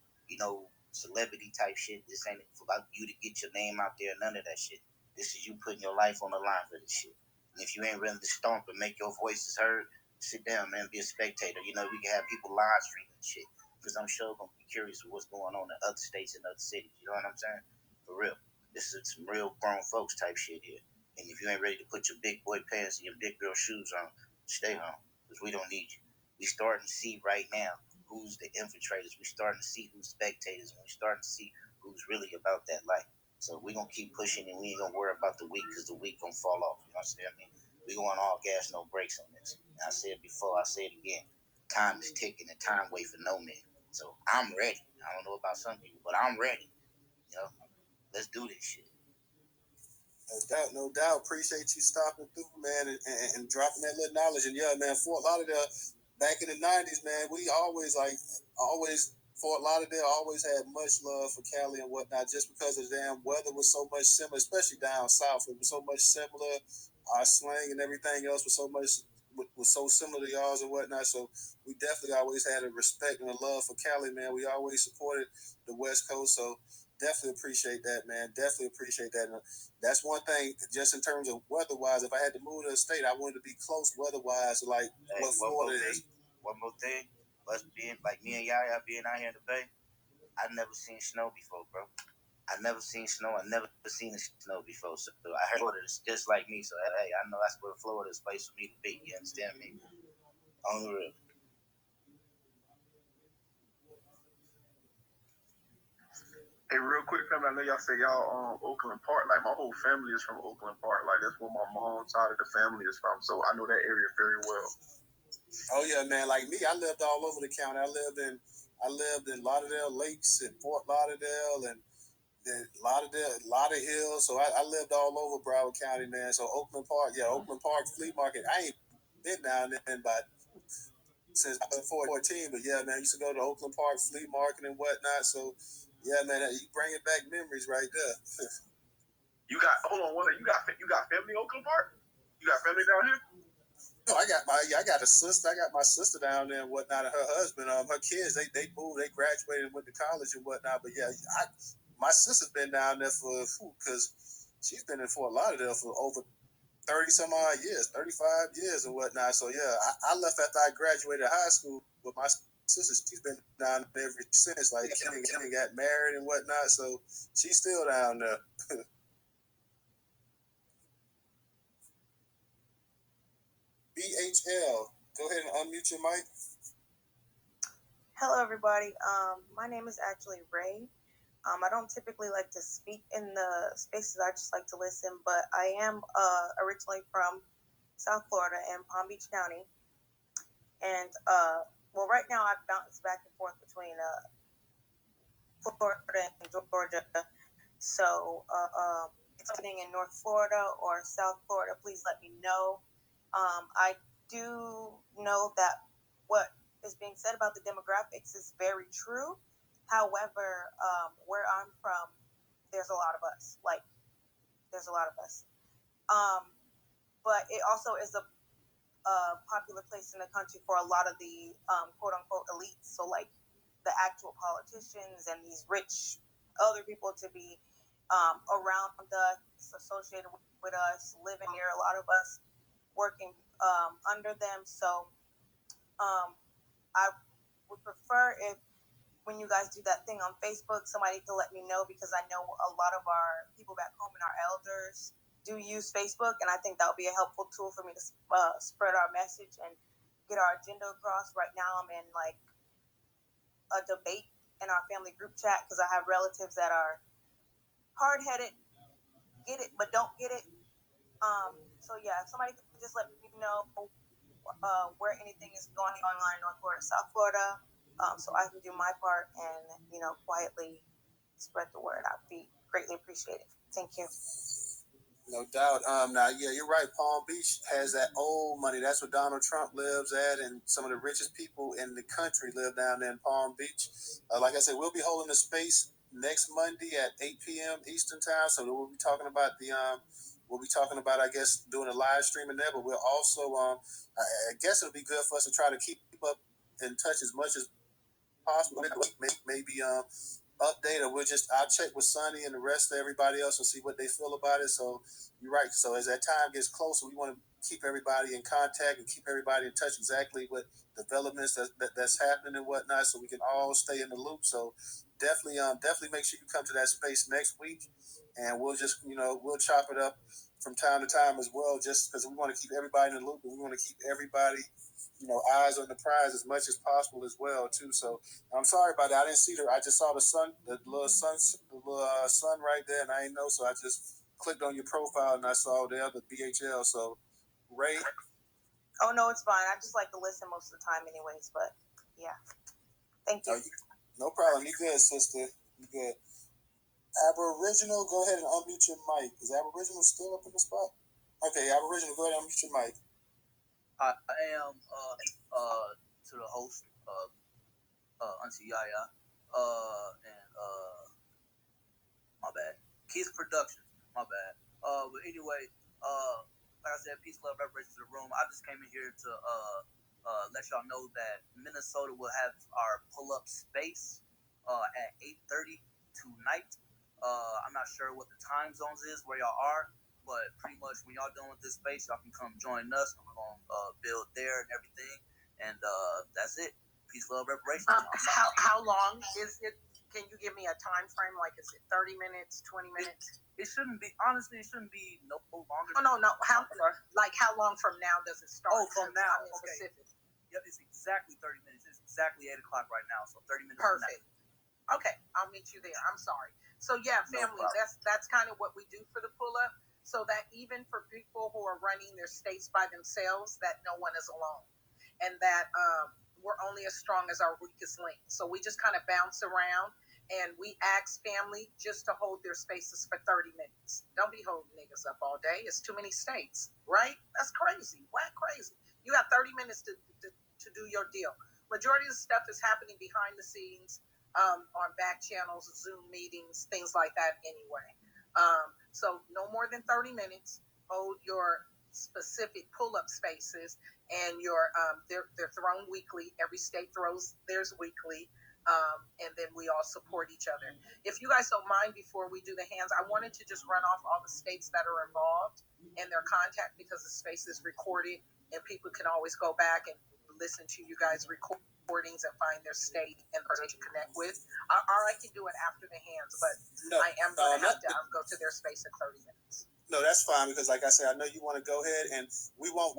celebrity type shit. This ain't about you to get your name out there. None of that shit. This is you putting your life on the line for this shit. And if you ain't willing to stomp and make your voices heard, sit down, man, be a spectator. We can have people live streaming shit, because I'm sure gonna be curious of what's going on in other states and other cities. You know what I'm saying? For real. This is some real grown folks type shit here. And if you ain't ready to put your big boy pants and your big girl shoes on, stay home, because we don't need you. We starting to see right now who's the infiltrators. We're starting to see who's spectators, and we're starting to see who's really about that life. So we're gonna keep pushing, and we ain't gonna worry about the weak because the weak gonna fall off. You know what I'm saying? I mean, we going all gas, no brakes on this. And I said before, I say it again. Time is ticking, and time wait for no man. So I'm ready. I don't know about some people, but I'm ready. You know, let's do this shit. No doubt, no doubt. Appreciate you stopping through, man, and dropping that little knowledge. And yeah, man, Fort Lauderdale, back in the '90s, man, we always Fort Lauderdale always had much love for Cali and whatnot, just because the damn weather was so much similar, especially down south. It was so much similar. Our slang and everything else was so similar to y'all's and whatnot. So we definitely always had a respect and a love for Cali, man. We always supported the West Coast, so definitely appreciate that, man. Definitely appreciate that. And that's one thing, just in terms of weather-wise. If I had to move to a state, I wanted to be close weather-wise, like what Florida is. One more thing, us being like me and Yaya being out here in the Bay, I've never seen snow before, bro. I never seen snow. I never seen the snow before. So I heard Florida is just like me. So hey, I know that's where Florida is place for me to be. You understand me? On the real. Hey, real quick, family. I know y'all say y'all Oakland Park. Like my whole family is from Oakland Park. Like that's where my mom's side of the family is from. So I know that area very well. Oh yeah, man. Like me, I lived all over the county. I lived in Lauderdale Lakes and Fort Lauderdale and then Lauder Hill. So I lived all over Broward County, man. So Oakland Park, yeah, Oakland Park Flea Market. I ain't been down there since I was 14, but yeah, man, I used to go to Oakland Park Flea Market and whatnot. So yeah, man, you bringing back memories right there. You got you got family in Oakland Park? You got family down here? No, I got a sister. I got my sister down there and whatnot, and her husband. Her kids, they moved, they graduated, and went to college and whatnot. But yeah, my sister's been down there because she's been in Fort Lauderdale for over 30 some odd years, 35 years and whatnot. So yeah, I left after I graduated high school, but my sister, she's been down there ever since. Like Kim got married and whatnot, so she's still down there. BHL, go ahead and unmute your mic. Hello, everybody. My name is actually Ray. I don't typically like to speak in the spaces. I just like to listen, but I am originally from South Florida in Palm Beach County. And, well, right now I've bounced back and forth between Florida and Georgia. So if it's happening in North Florida or South Florida, please let me know. I do know that what is being said about the demographics is very true. However, where I'm from, there's a lot of us. Like, there's a lot of us. But it also is a popular place in the country for a lot of the quote unquote elites. So, like, the actual politicians and these rich other people to be around us, associated with us, living near a lot of us, working under them. So I would prefer if when you guys do that thing on Facebook, somebody to let me know, because I know a lot of our people back home and our elders do use Facebook, and I think that would be a helpful tool for me to spread our message and get our agenda across. Right now I'm in like a debate in our family group chat because I have relatives that are hard-headed, get it but don't get it. So yeah, if somebody could just let me know where anything is going on in North Florida, South Florida, so I can do my part and quietly spread the word. I'd be greatly appreciated. Thank you. No doubt. Now, yeah, you're right. Palm Beach has that old money. That's where Donald Trump lives at, and some of the richest people in the country live down there in Palm Beach. Like I said, we'll be holding the space next Monday at 8 p.m. Eastern time. So we'll be talking about I guess, doing a live stream in there. But we'll also, I guess, it'll be good for us to try to keep up in touch as much as possible. Maybe update, or I'll check with Sonny and the rest of everybody else and see what they feel about it. So you're right. So as that time gets closer, we want to keep everybody in contact and keep everybody in touch exactly with developments that's happening and whatnot, so we can all stay in the loop. So definitely make sure you come to that space next week. and we'll just we'll chop it up from time to time as well, just because we want to keep everybody in the loop and we want to keep everybody eyes on the prize as much as possible as well too. So I'm sorry about that. I didn't see I just saw the little sun right there, and I didn't know, so I just clicked on your profile and I saw the other BHL. So Ray. Oh no, it's fine. I just like to listen most of the time, anyways. But yeah, thank you. No problem. You good, sister? You good? Aboriginal, go ahead and unmute your mic. Is Aboriginal still up in the spot? Okay, Aboriginal, go ahead and unmute your mic. I am to the host, Auntie Yaya, and my bad, Keith Productions, my bad. But anyway, like I said, peace, love, reverence to the room. I just came in here to let y'all know that Minnesota will have our pull-up space at 8:30 tonight. I'm not sure what the time zones is where y'all are, but pretty much when y'all done with this space, y'all can come join us, and we're gonna build there and everything. And that's it. Peace, love, reparations. How long is it? Can you give me a time frame? Like, is it 30 minutes, 20 minutes? It shouldn't be. Honestly, it shouldn't be no longer. Oh, no. How long from now does it start? Oh, from now. Okay. Specific. Yep, it's exactly 30 minutes. It's exactly 8 o'clock right now, so 30 minutes. Perfect. Okay, I'll meet you there. I'm sorry. So yeah, family, that's kind of what we do for the pull-up, so that even for people who are running their states by themselves, that no one is alone, and that we're only as strong as our weakest link. So we just kind of bounce around, and we ask family just to hold their spaces for 30 minutes. Don't be holding niggas up all day. It's too many states, right? That's crazy. Whack crazy. You have 30 minutes to do your deal. Majority of the stuff is happening behind the scenes. On back channels, Zoom meetings, things like that anyway. So no more than 30 minutes. Hold your specific pull-up spaces, and they're thrown weekly. Every state throws theirs weekly, and then we all support each other. If you guys don't mind, before we do the hands, I wanted to just run off all the states that are involved and their contact, because the space is recorded and people can always go back and listen to you guys record recordings and find their state and person to connect with. Or I can do it after the hands, but I am going to have to go to their space in 30 minutes. No, that's fine, because like I said, I know you want to go ahead, and we won't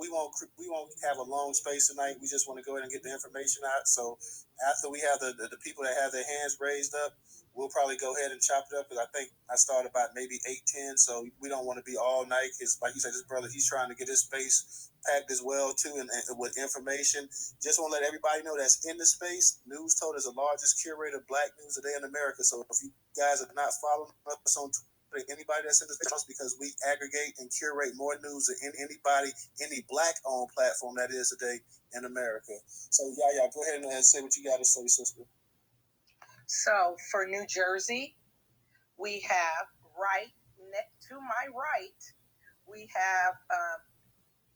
have a long space tonight. We just want to go ahead and get the information out. So after we have the people that have their hands raised up, we'll probably go ahead and chop it up, because I think I started about maybe 8:10, so we don't want to be all night. Because like you said, this brother, he's trying to get his space packed as well too, and with information. Just want to let everybody know that's in the space. Newstoter is the largest curator of Black news today in America. So if you guys are not following us on Twitter, anybody that's in the space, because we aggregate and curate more news than anybody, any Black-owned platform that is today in America. So yeah, go ahead and say what you got to say, sister. So for New Jersey, we have to my right, we have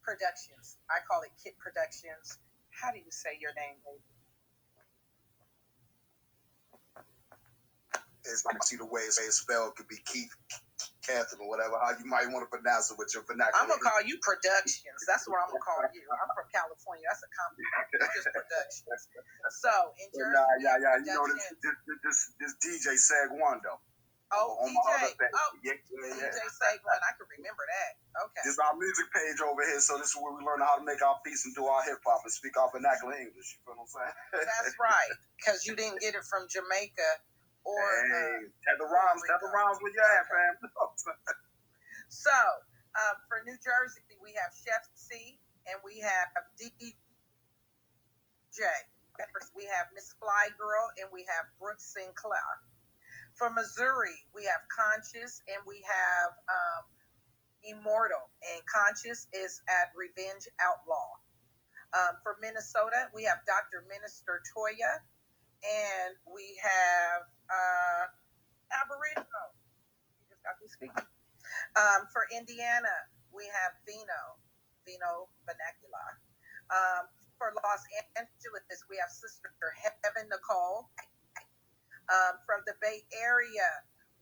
Productions. I call it Kit Productions. How do you say your name, baby? It's like, see the way it's spelled, could be Keith, Catherine, or whatever, how you might want to pronounce it with your vernacular. I'm going to call you Productions. That's what I'm going to call you. I'm from California. That's a compliment. Just Productions. So, in Jersey, you know, this DJ Sag One, though. Oh, DJ Sag One. I can remember that. Okay. This is our music page over here, so this is where we learn how to make our beats and do our hip-hop and speak our vernacular English. You feel what I'm saying? That's right, because you didn't get it from Jamaica or... tap the rhymes where you at, fam. So, for New Jersey, we have Chef C, and we have DJ. We have Miss Fly Girl, and we have Brooke Sinclair. For Missouri, we have Conscious, and we have Immortal. And Conscious is at Revenge Outlaw. For Minnesota, we have Dr. Minister Toya, and we have Aboriginal. You just got me speaking. For Indiana, we have Vino Vernacular. For Los Angeles, we have Sister Heaven Nicole. From the Bay Area,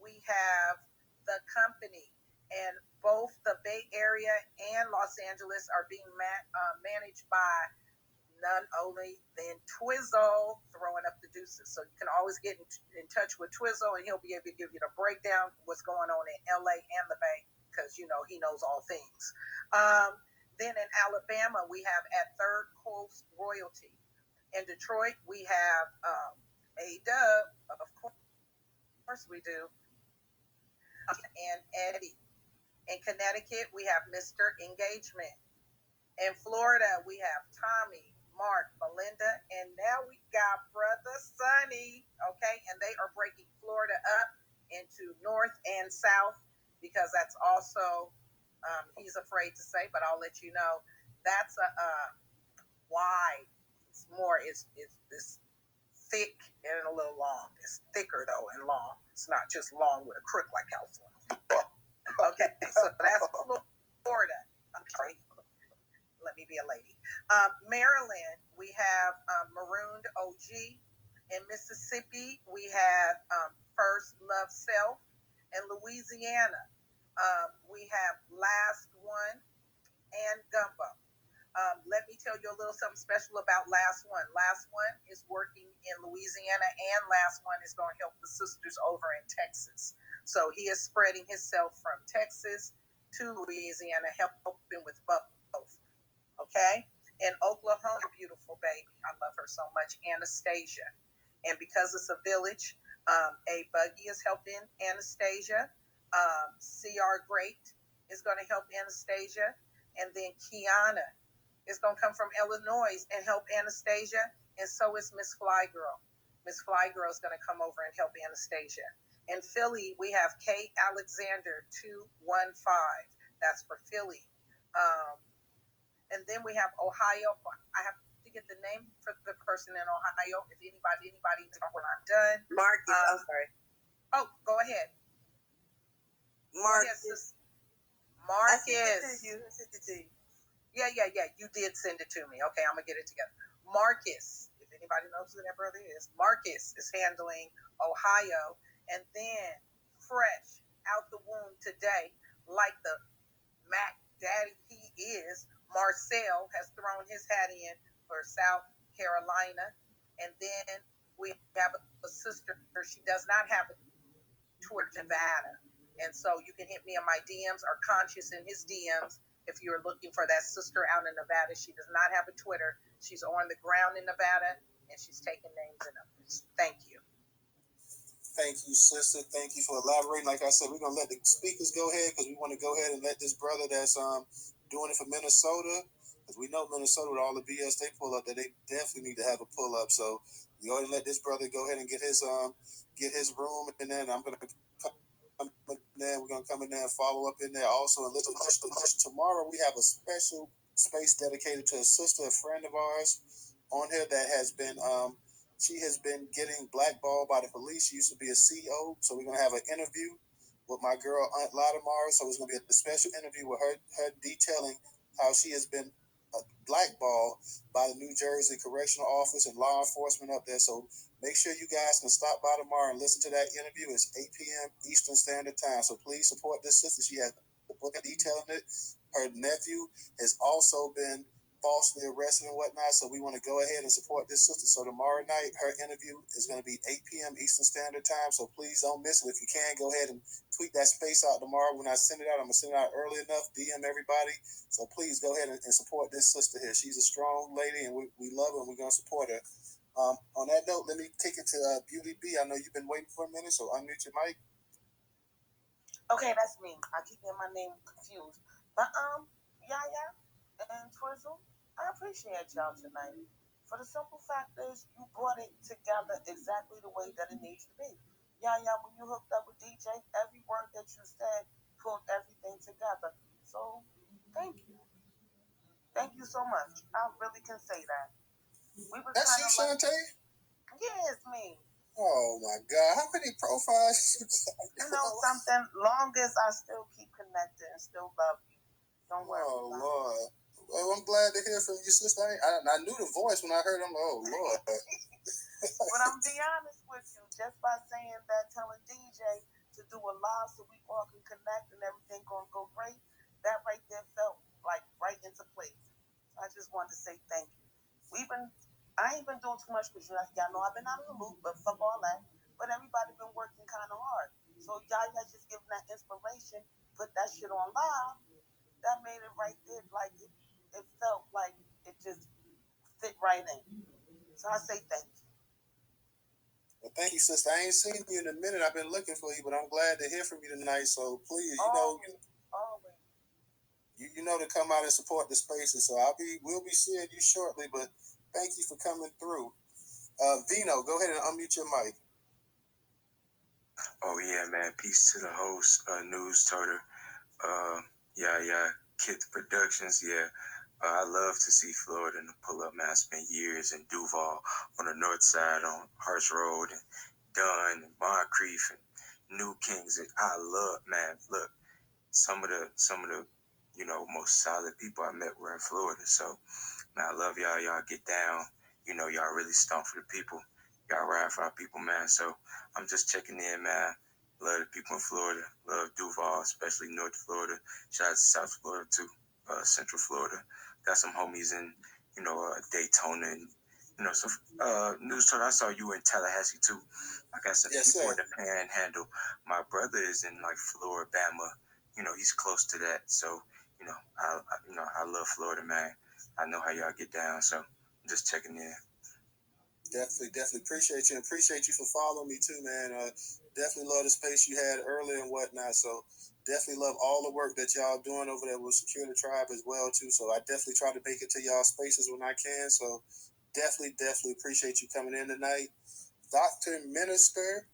we have The Company, and both the Bay Area and Los Angeles are being managed by none only than Twizzle throwing up the deuces. So you can always get in touch with Twizzle, and he'll be able to give you the breakdown of what's going on in LA and the Bay, because you know he knows all things. Then in Alabama, we have at Third Coast Royalty. In Detroit, we have A-Dub, of course we do, and Eddie. In Connecticut, we have Mr. Engagement. In Florida, we have Tommy, Mark, Melinda, and now we got Brother Sonny, okay? And they are breaking Florida up into North and South, because that's also, he's afraid to say, but I'll let you know, that's a wide. It's more, it's thick and a little long. It's thicker, though, and long. It's not just long with a crook like California. Okay, so that's Florida. Okay. Let me be a lady. Maryland, we have Marooned OG. In Mississippi, we have First Love Self. In Louisiana, we have Last One and Gumbo. Let me tell you a little something special about Last One. Last One is working in Louisiana, and Last One is going to help the sisters over in Texas. So he is spreading himself from Texas to Louisiana, helping with both. Okay? In Oklahoma, beautiful baby. I love her so much, Anastasia. And because it's a village, A Buggy is helping Anastasia. CR Great is going to help Anastasia. And then Kiana is going to come from Illinois and help Anastasia. And so is Miss Fly Girl. Miss Fly Girl is going to come over and help Anastasia. In Philly, we have Kate Alexander 215. That's for Philly. And then we have Ohio. I have to get the name for the person in Ohio. If anybody when I'm done. Marcus, I'm sorry. Oh, go ahead. Marcus. Marcus. I sent it to you. Yeah. You did send it to me. Okay, I'm going to get it together. Marcus, if anybody knows who that brother is, Marcus is handling Ohio. And then fresh out the womb today, like the Mac Daddy he is, Marcel has thrown his hat in for South Carolina. And then we have a sister. She does not have a Twitter, Nevada. And so you can hit me on my DMs or Conscious in his DMs if you're looking for that sister out in Nevada. She does not have a Twitter. She's on the ground in Nevada, and she's taking names and numbers. Thank you. Thank you, sister. Thank you for elaborating. Like I said, we're gonna let the speakers go ahead because we want to go ahead and let this brother that's doing it for Minnesota, because we know Minnesota with all the BS they pull up, that they definitely need to have a pull up. So we ought to let this brother go ahead and get his room, and then I'm gonna come in there. We're gonna come in there and follow up in there also. And listen, tomorrow we have a special space dedicated to a sister, a friend of ours on here that has been she has been getting blackballed by the police. She used to be a CO, so we're gonna have an interview with my girl Aunt Latimar. So it's gonna be a special interview with her detailing how she has been blackballed by the New Jersey Correctional Office and law enforcement up there. So make sure you guys can stop by tomorrow and listen to that interview. It's 8 p.m. Eastern Standard Time. So please support this sister. She has the book detailing it. Her nephew has also been falsely arrested and whatnot, so we want to go ahead and support this sister. So tomorrow night, her interview is going to be 8 p.m. Eastern Standard Time, so please don't miss it. If you can, go ahead and tweet that space out tomorrow. When I send it out, I'm going to send it out early enough, DM everybody, so please go ahead and support this sister here. She's a strong lady, and we love her, and we're going to support her. On that note, let me take it to Beauty B. I know you've been waiting for a minute, so unmute your mic. Okay, that's me. I keep getting my name confused. But Yaya and Twizzle, I appreciate y'all tonight. For the simple fact is, you brought it together exactly the way that it needs to be. Yaya, when you hooked up with DJ, every word that you said pulled everything together. So, thank you. Thank you so much. I really can say that. We were That's you, Shantae? Yeah, it's me. Oh my God! How many profiles? You know something? Long as I still keep connected and still love you, don't worry. Oh Lord! Well, I'm glad to hear from you, sister. I knew the voice when I heard him. Oh Lord! But I'm be honest with you, just by saying that, telling DJ to do a live so we all can connect and everything gonna go great, that right there felt like right into place. So I just wanted to say thank you. We've on too much because y'all know I've been out of the loop, but fuck all that. But everybody been working kind of hard. So y'all just giving that inspiration, put that shit on live. That made it right there. Like it felt like it just fit right in. So I say thank you. Well, thank you, sister. I ain't seen you in a minute. I've been looking for you, but I'm glad to hear from you tonight. So please, always. You know to come out and support the spaces. So we'll be seeing you shortly. But thank you for coming through. Vino, go ahead and unmute your mic. Oh yeah, man. Peace to the host, Newstoter. Kids Productions. Yeah. I love to see Florida in the pull-up, man. I spent years in Duval on the north side on Harsh Road and Dunn and Moncrief and New Kings. And I love, man. Look, some of the most solid people I met were in Florida. So, man, I love y'all. Y'all get down. Y'all really stomp for the people. Y'all ride for our people, man. So I'm just checking in, man. Love the people in Florida. Love Duval, especially North Florida. Shout out to South Florida too. Central Florida. Got some homies in, Daytona and Newstoter, I saw you in Tallahassee too. I got some people in the Panhandle. My brother is in like Floribama. He's close to that. So, I love Florida, man. I know how y'all get down, so I'm just checking in. Definitely appreciate you. And appreciate you for following me too, man. Definitely love the space you had earlier and whatnot. So definitely love all the work that y'all doing over there with Secure the Tribe as well too. So I definitely try to make it to y'all spaces when I can. So definitely appreciate you coming in tonight. Dr. Minister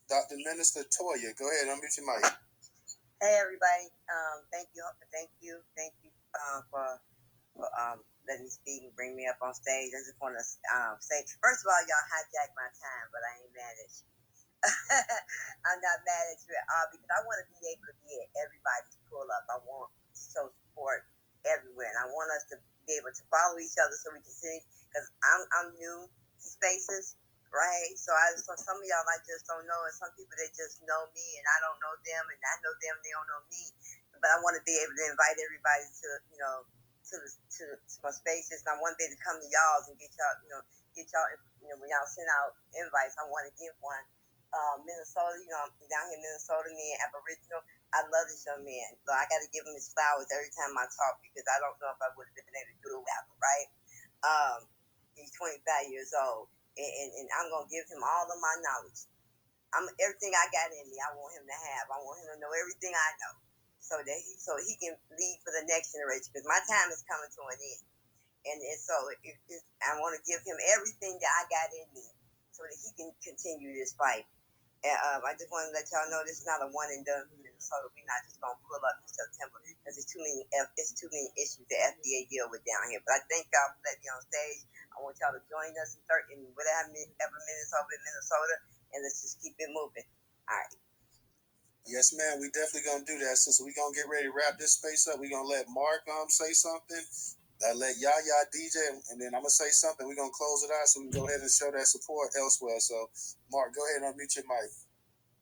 Toya, go ahead, unmute your mic. Hey everybody, thank you for letting me speak and bring me up on stage. I just want to say, first of all, y'all hijacked my time, but I ain't mad at you. I'm not mad at you at all because I want to be able to be at everybody's pull up. I want to show support everywhere, and I want us to be able to follow each other so we can see. Because I'm new to spaces, right? So some of y'all I just don't know, and some people they just know me, and I don't know them, and I know them, they don't know me. But I want to be able to invite everybody to my spaces, and I want to be able to come to y'all and get y'all when y'all send out invites. I want to give one. Minnesota, I'm down here in Minnesota, me and Aboriginal. I love this young man. So I got to give him his flowers every time I talk because I don't know if I would have been able to do it without him, right? He's 25 years old, and I'm going to give him all of my knowledge. Everything I got in me, I want him to have. I want him to know everything I know so he can lead for the next generation because my time is coming to an end. And so I want to give him everything that I got in me so that he can continue this fight. And I just want to let y'all know this is not a one and done for Minnesota. We're not just gonna pull up in September because it's too many issues the FDA deal with down here. But I thank y'all for letting me on stage. I want y'all to join us in whatever minutes over in Minnesota, and let's just keep it moving. All right. Yes, man. We definitely gonna do that. So we gonna get ready to wrap this space up. We gonna let Mark say something. Let Yaya DJ, and then I'm gonna say something. We're gonna close it out so we can go ahead and show that support elsewhere. So, Mark, go ahead and unmute your mic.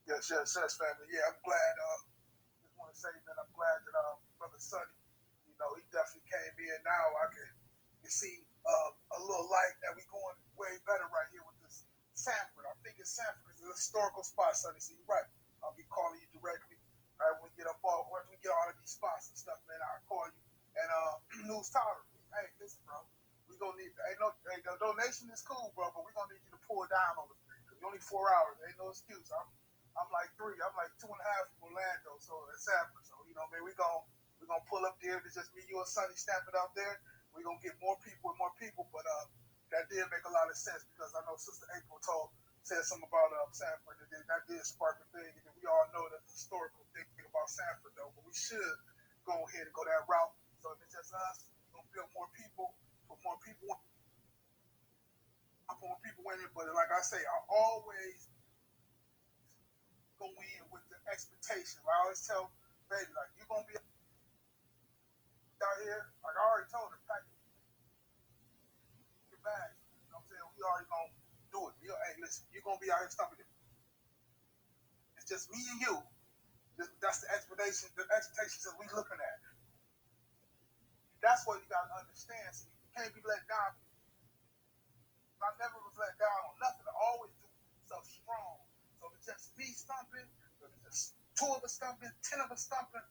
Yes, family. Yeah, I'm glad. Just want to say that I'm glad that Brother Sonny, he definitely came in. Now I can see a little light that we going way better right here with this Sanford. I think it's Sanford. It's a historical spot, Sonny. So you're right. I'll be calling you directly. All right, when we get all of these spots and stuff, man, I'll call you. And Newstoter, hey, listen, bro, we gonna need the donation is cool, bro, but we gonna need you to pull down on us. Cause only 4 hours, ain't no excuse. I'm like 3. I'm like 2.5 from Orlando, so it's Sanford. So man, we gonna pull up there. It's just me, you, and Sonny stamping out there. We gonna get more people, but that did make a lot of sense because I know Sister April said something about Sanford, and that did spark a thing. And we all know the historical thing about Sanford, though. But we should go ahead and go that route. So if it's just us, we're gonna build more people, put more people in it. But like I say, I always go in with the expectation. I always tell baby, like, you're gonna be out here. Like I already told her, pack your bags. You know what I'm saying? We already gonna do it. Hey, listen, you're gonna be out here stopping it. It's just me and you. That's the expectations that we looking at. That's what you gotta understand. So you can't be let down. I never was let down on nothing. I always do stuff strong. So if it's just me stumping, if it's just 2 of us stumping, 10 of us stumping,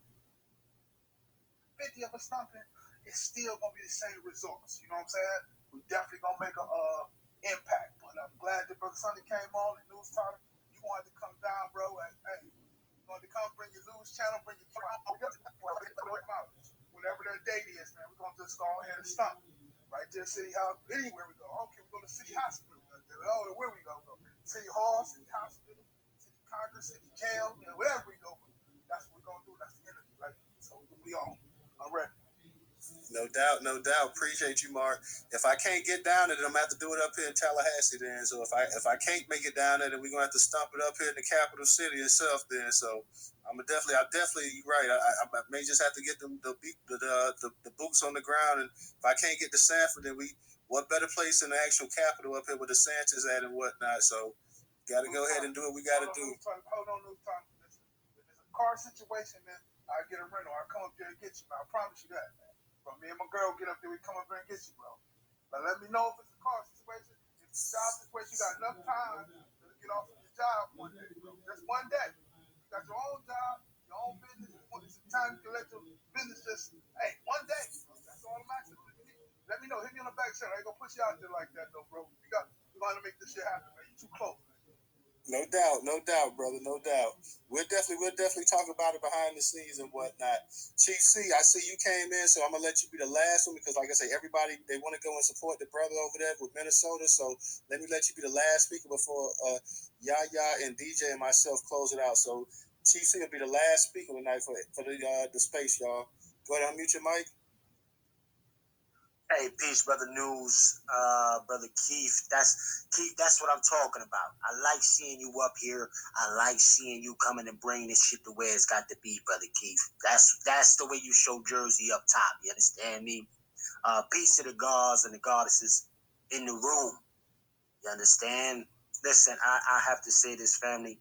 50 of us stumping, it's still gonna be the same results. You know what I'm saying? We definitely gonna make a impact. But I'm glad that Brother Sonny came on and Newstoter. You wanted to come down, bro. And hey, you wanted to come bring your news channel, bring your whatever their date is, man. We're gonna just go ahead and stump. Right there, City Hall, anywhere we go. Okay, we go to City Hospital. Oh, where we go? City Hall, City Hospital, City Congress, City Jail, you know, wherever we go. That's what we're gonna do. That's the energy, right? So we on. I'm ready. No doubt, no doubt. Appreciate you, Mark. If I can't get down there, then I'm gonna have to do it up here in Tallahassee. Then, so if I can't make it down there, then we're gonna have to stump it up here in the capital city itself. Then, so I'm definitely, you're right. I may just have to get the boots on the ground, and if I can't get to Sanford, then what better place in the actual capital up here with the Santas at and whatnot. So, gotta go ahead and do what we gotta do. Hold on, Newstoter. If there's a car situation, then I get a rental. I come up there and get you, man. I promise you that, man. But me and my girl get up there, we come up there and get you, bro. But let me know if it's a car situation. If it's a job situation, you got enough time to get off of your job one day, bro. Just one day. You got your own job, your own business. It's time you can let your business just, hey, one day. Bro. That's all I'm asking. Let me know. Hit me on the back channel. I ain't gonna push you out there like that, though, bro. We're gonna make this shit happen, man. You too close. No doubt, brother, no doubt. We'll definitely talk about it behind the scenes and whatnot. Chief C, I see you came in, so I'm gonna let you be the last one because, like I say, everybody they want to go and support the brother over there with Minnesota. So let me let you be the last speaker before Yaya and DJ and myself close it out. So Chief C will be the last speaker tonight for the space, y'all. Go ahead, unmute your mic. Hey, peace, brother News, brother Keith. That's what I'm talking about. I like seeing you up here. I like seeing you coming and bringing this shit to where it's got to be, brother Keith. That's the way you show Jersey up top. You understand me? Peace to the gods and the goddesses in the room. You understand? Listen, I have to say this, family.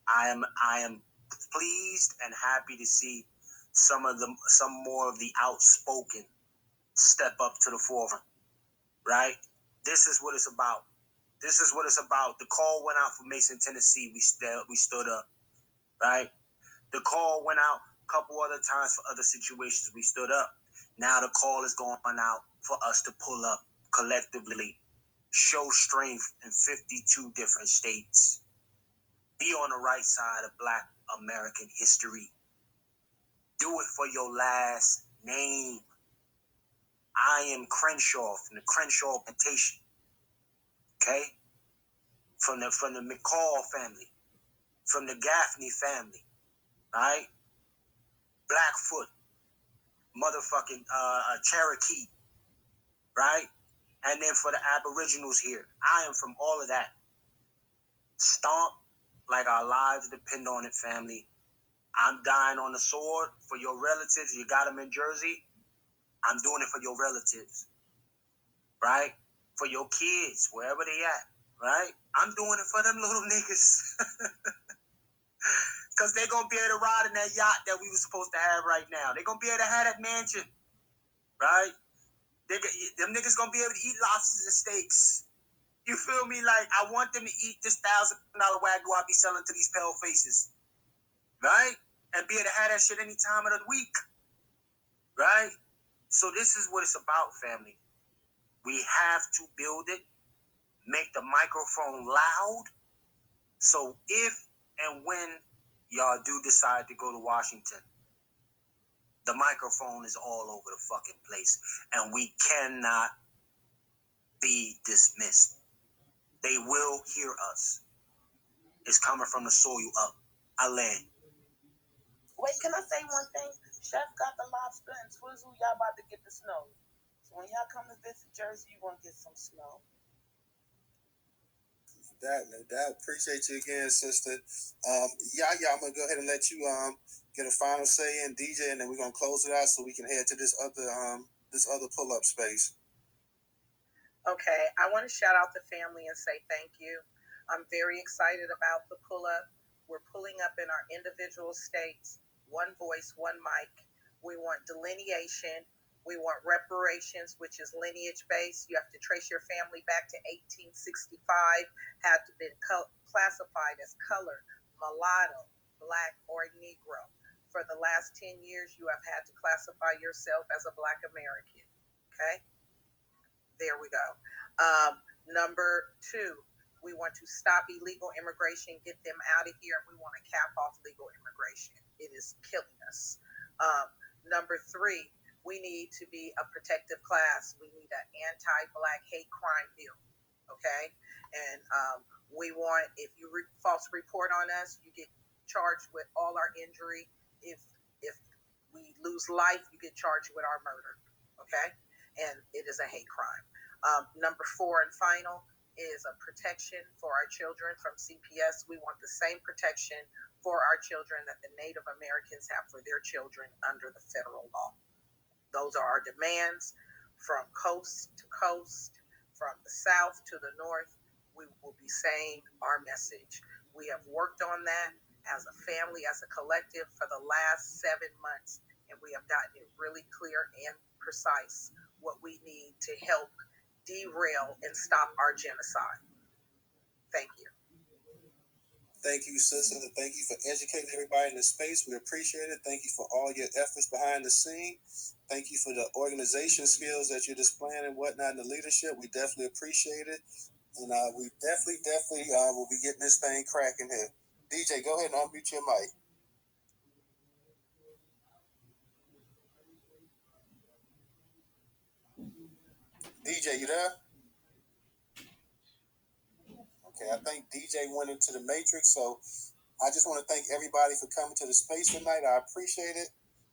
I am pleased and happy to see some more of the outspoken step up to the forefront, right? This is what it's about. This is what it's about. The call went out for Mason, Tennessee. We stood up, right? The call went out a couple other times for other situations. We stood up. Now the call is going out for us to pull up collectively, show strength in 52 different states, be on the right side of Black American history. Do it for your last name. I am Crenshaw from the Crenshaw plantation. Okay? From the McCall family. From the Gaffney family. Right? Blackfoot. Motherfucking Cherokee. Right? And then for the Aboriginals here. I am from all of that. Stomp like our lives depend on it, family. I'm dying on the sword for your relatives. You got them in Jersey. I'm doing it for your relatives. Right? For your kids, wherever they at, right? I'm doing it for them little niggas. Because they're going to be able to ride in that yacht that we were supposed to have right now. They're going to be able to have that mansion, right? Them niggas going to be able to eat lobsters and steaks. You feel me? Like, I want them to eat this $1,000 Wagyu I be selling to these pale faces, right? And be able to have that shit any time of the week, right? So this is what it's about, family. We have to build it, make the microphone loud. So if and when y'all do decide to go to Washington, the microphone is all over the fucking place. And we cannot be dismissed. They will hear us. It's coming from the soil up. I land. Wait, can I say one thing? Chef got the lobster and Twizzle. Y'all about to get the snow. So when y'all come to visit Jersey, you want to get some snow. No doubt. Appreciate you again, sister. Yeah, I'm gonna go ahead and let you get a final say in DJ, and then we're gonna close it out so we can head to this other pull-up space. Okay, I want to shout out the family and say thank you. I'm very excited about the pull-up. We're pulling up in our individual states, one voice, one mic. We want delineation. We want reparations, which is lineage based. You have to trace your family back to 1865, had to been classified as colored, mulatto, black, or Negro. For the last 10 years, you have had to classify yourself as a Black American. Okay? There we go. Number 2, we want to stop illegal immigration, get them out of here, and we want to cap off legal immigration. It is killing us. Number 3, we need to be a protective class. We need an anti-Black hate crime bill, okay? And we want, if you false report on us, you get charged with all our injury. If we lose life, you get charged with our murder, okay? And it is a hate crime. Number 4 and final is a protection for our children from CPS. We want the same protection for our children that the Native Americans have for their children under the federal law. Those are our demands from coast to coast, from the south to the north. We will be saying our message. We have worked on that as a family, as a collective for the last 7 months, and we have gotten it really clear and precise what we need to help derail and stop our genocide. Thank you. Thank you, sister. Thank you for educating everybody in the space. We appreciate it. Thank you for all your efforts behind the scene. Thank you for the organization skills that you're displaying and whatnot in the leadership. We definitely appreciate it. And we definitely will be getting this thing cracking here. DJ, go ahead and unmute your mic. DJ, you there? Okay, I think DJ went into the Matrix, so I just want to thank everybody for coming to the space tonight. I appreciate it.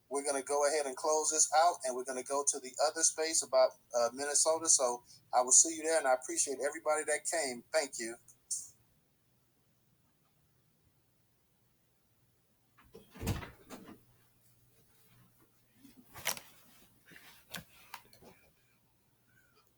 We're going to go ahead and close this out, and we're going to go to the other space about Minnesota. So I will see you there, and I appreciate everybody that came. Thank you.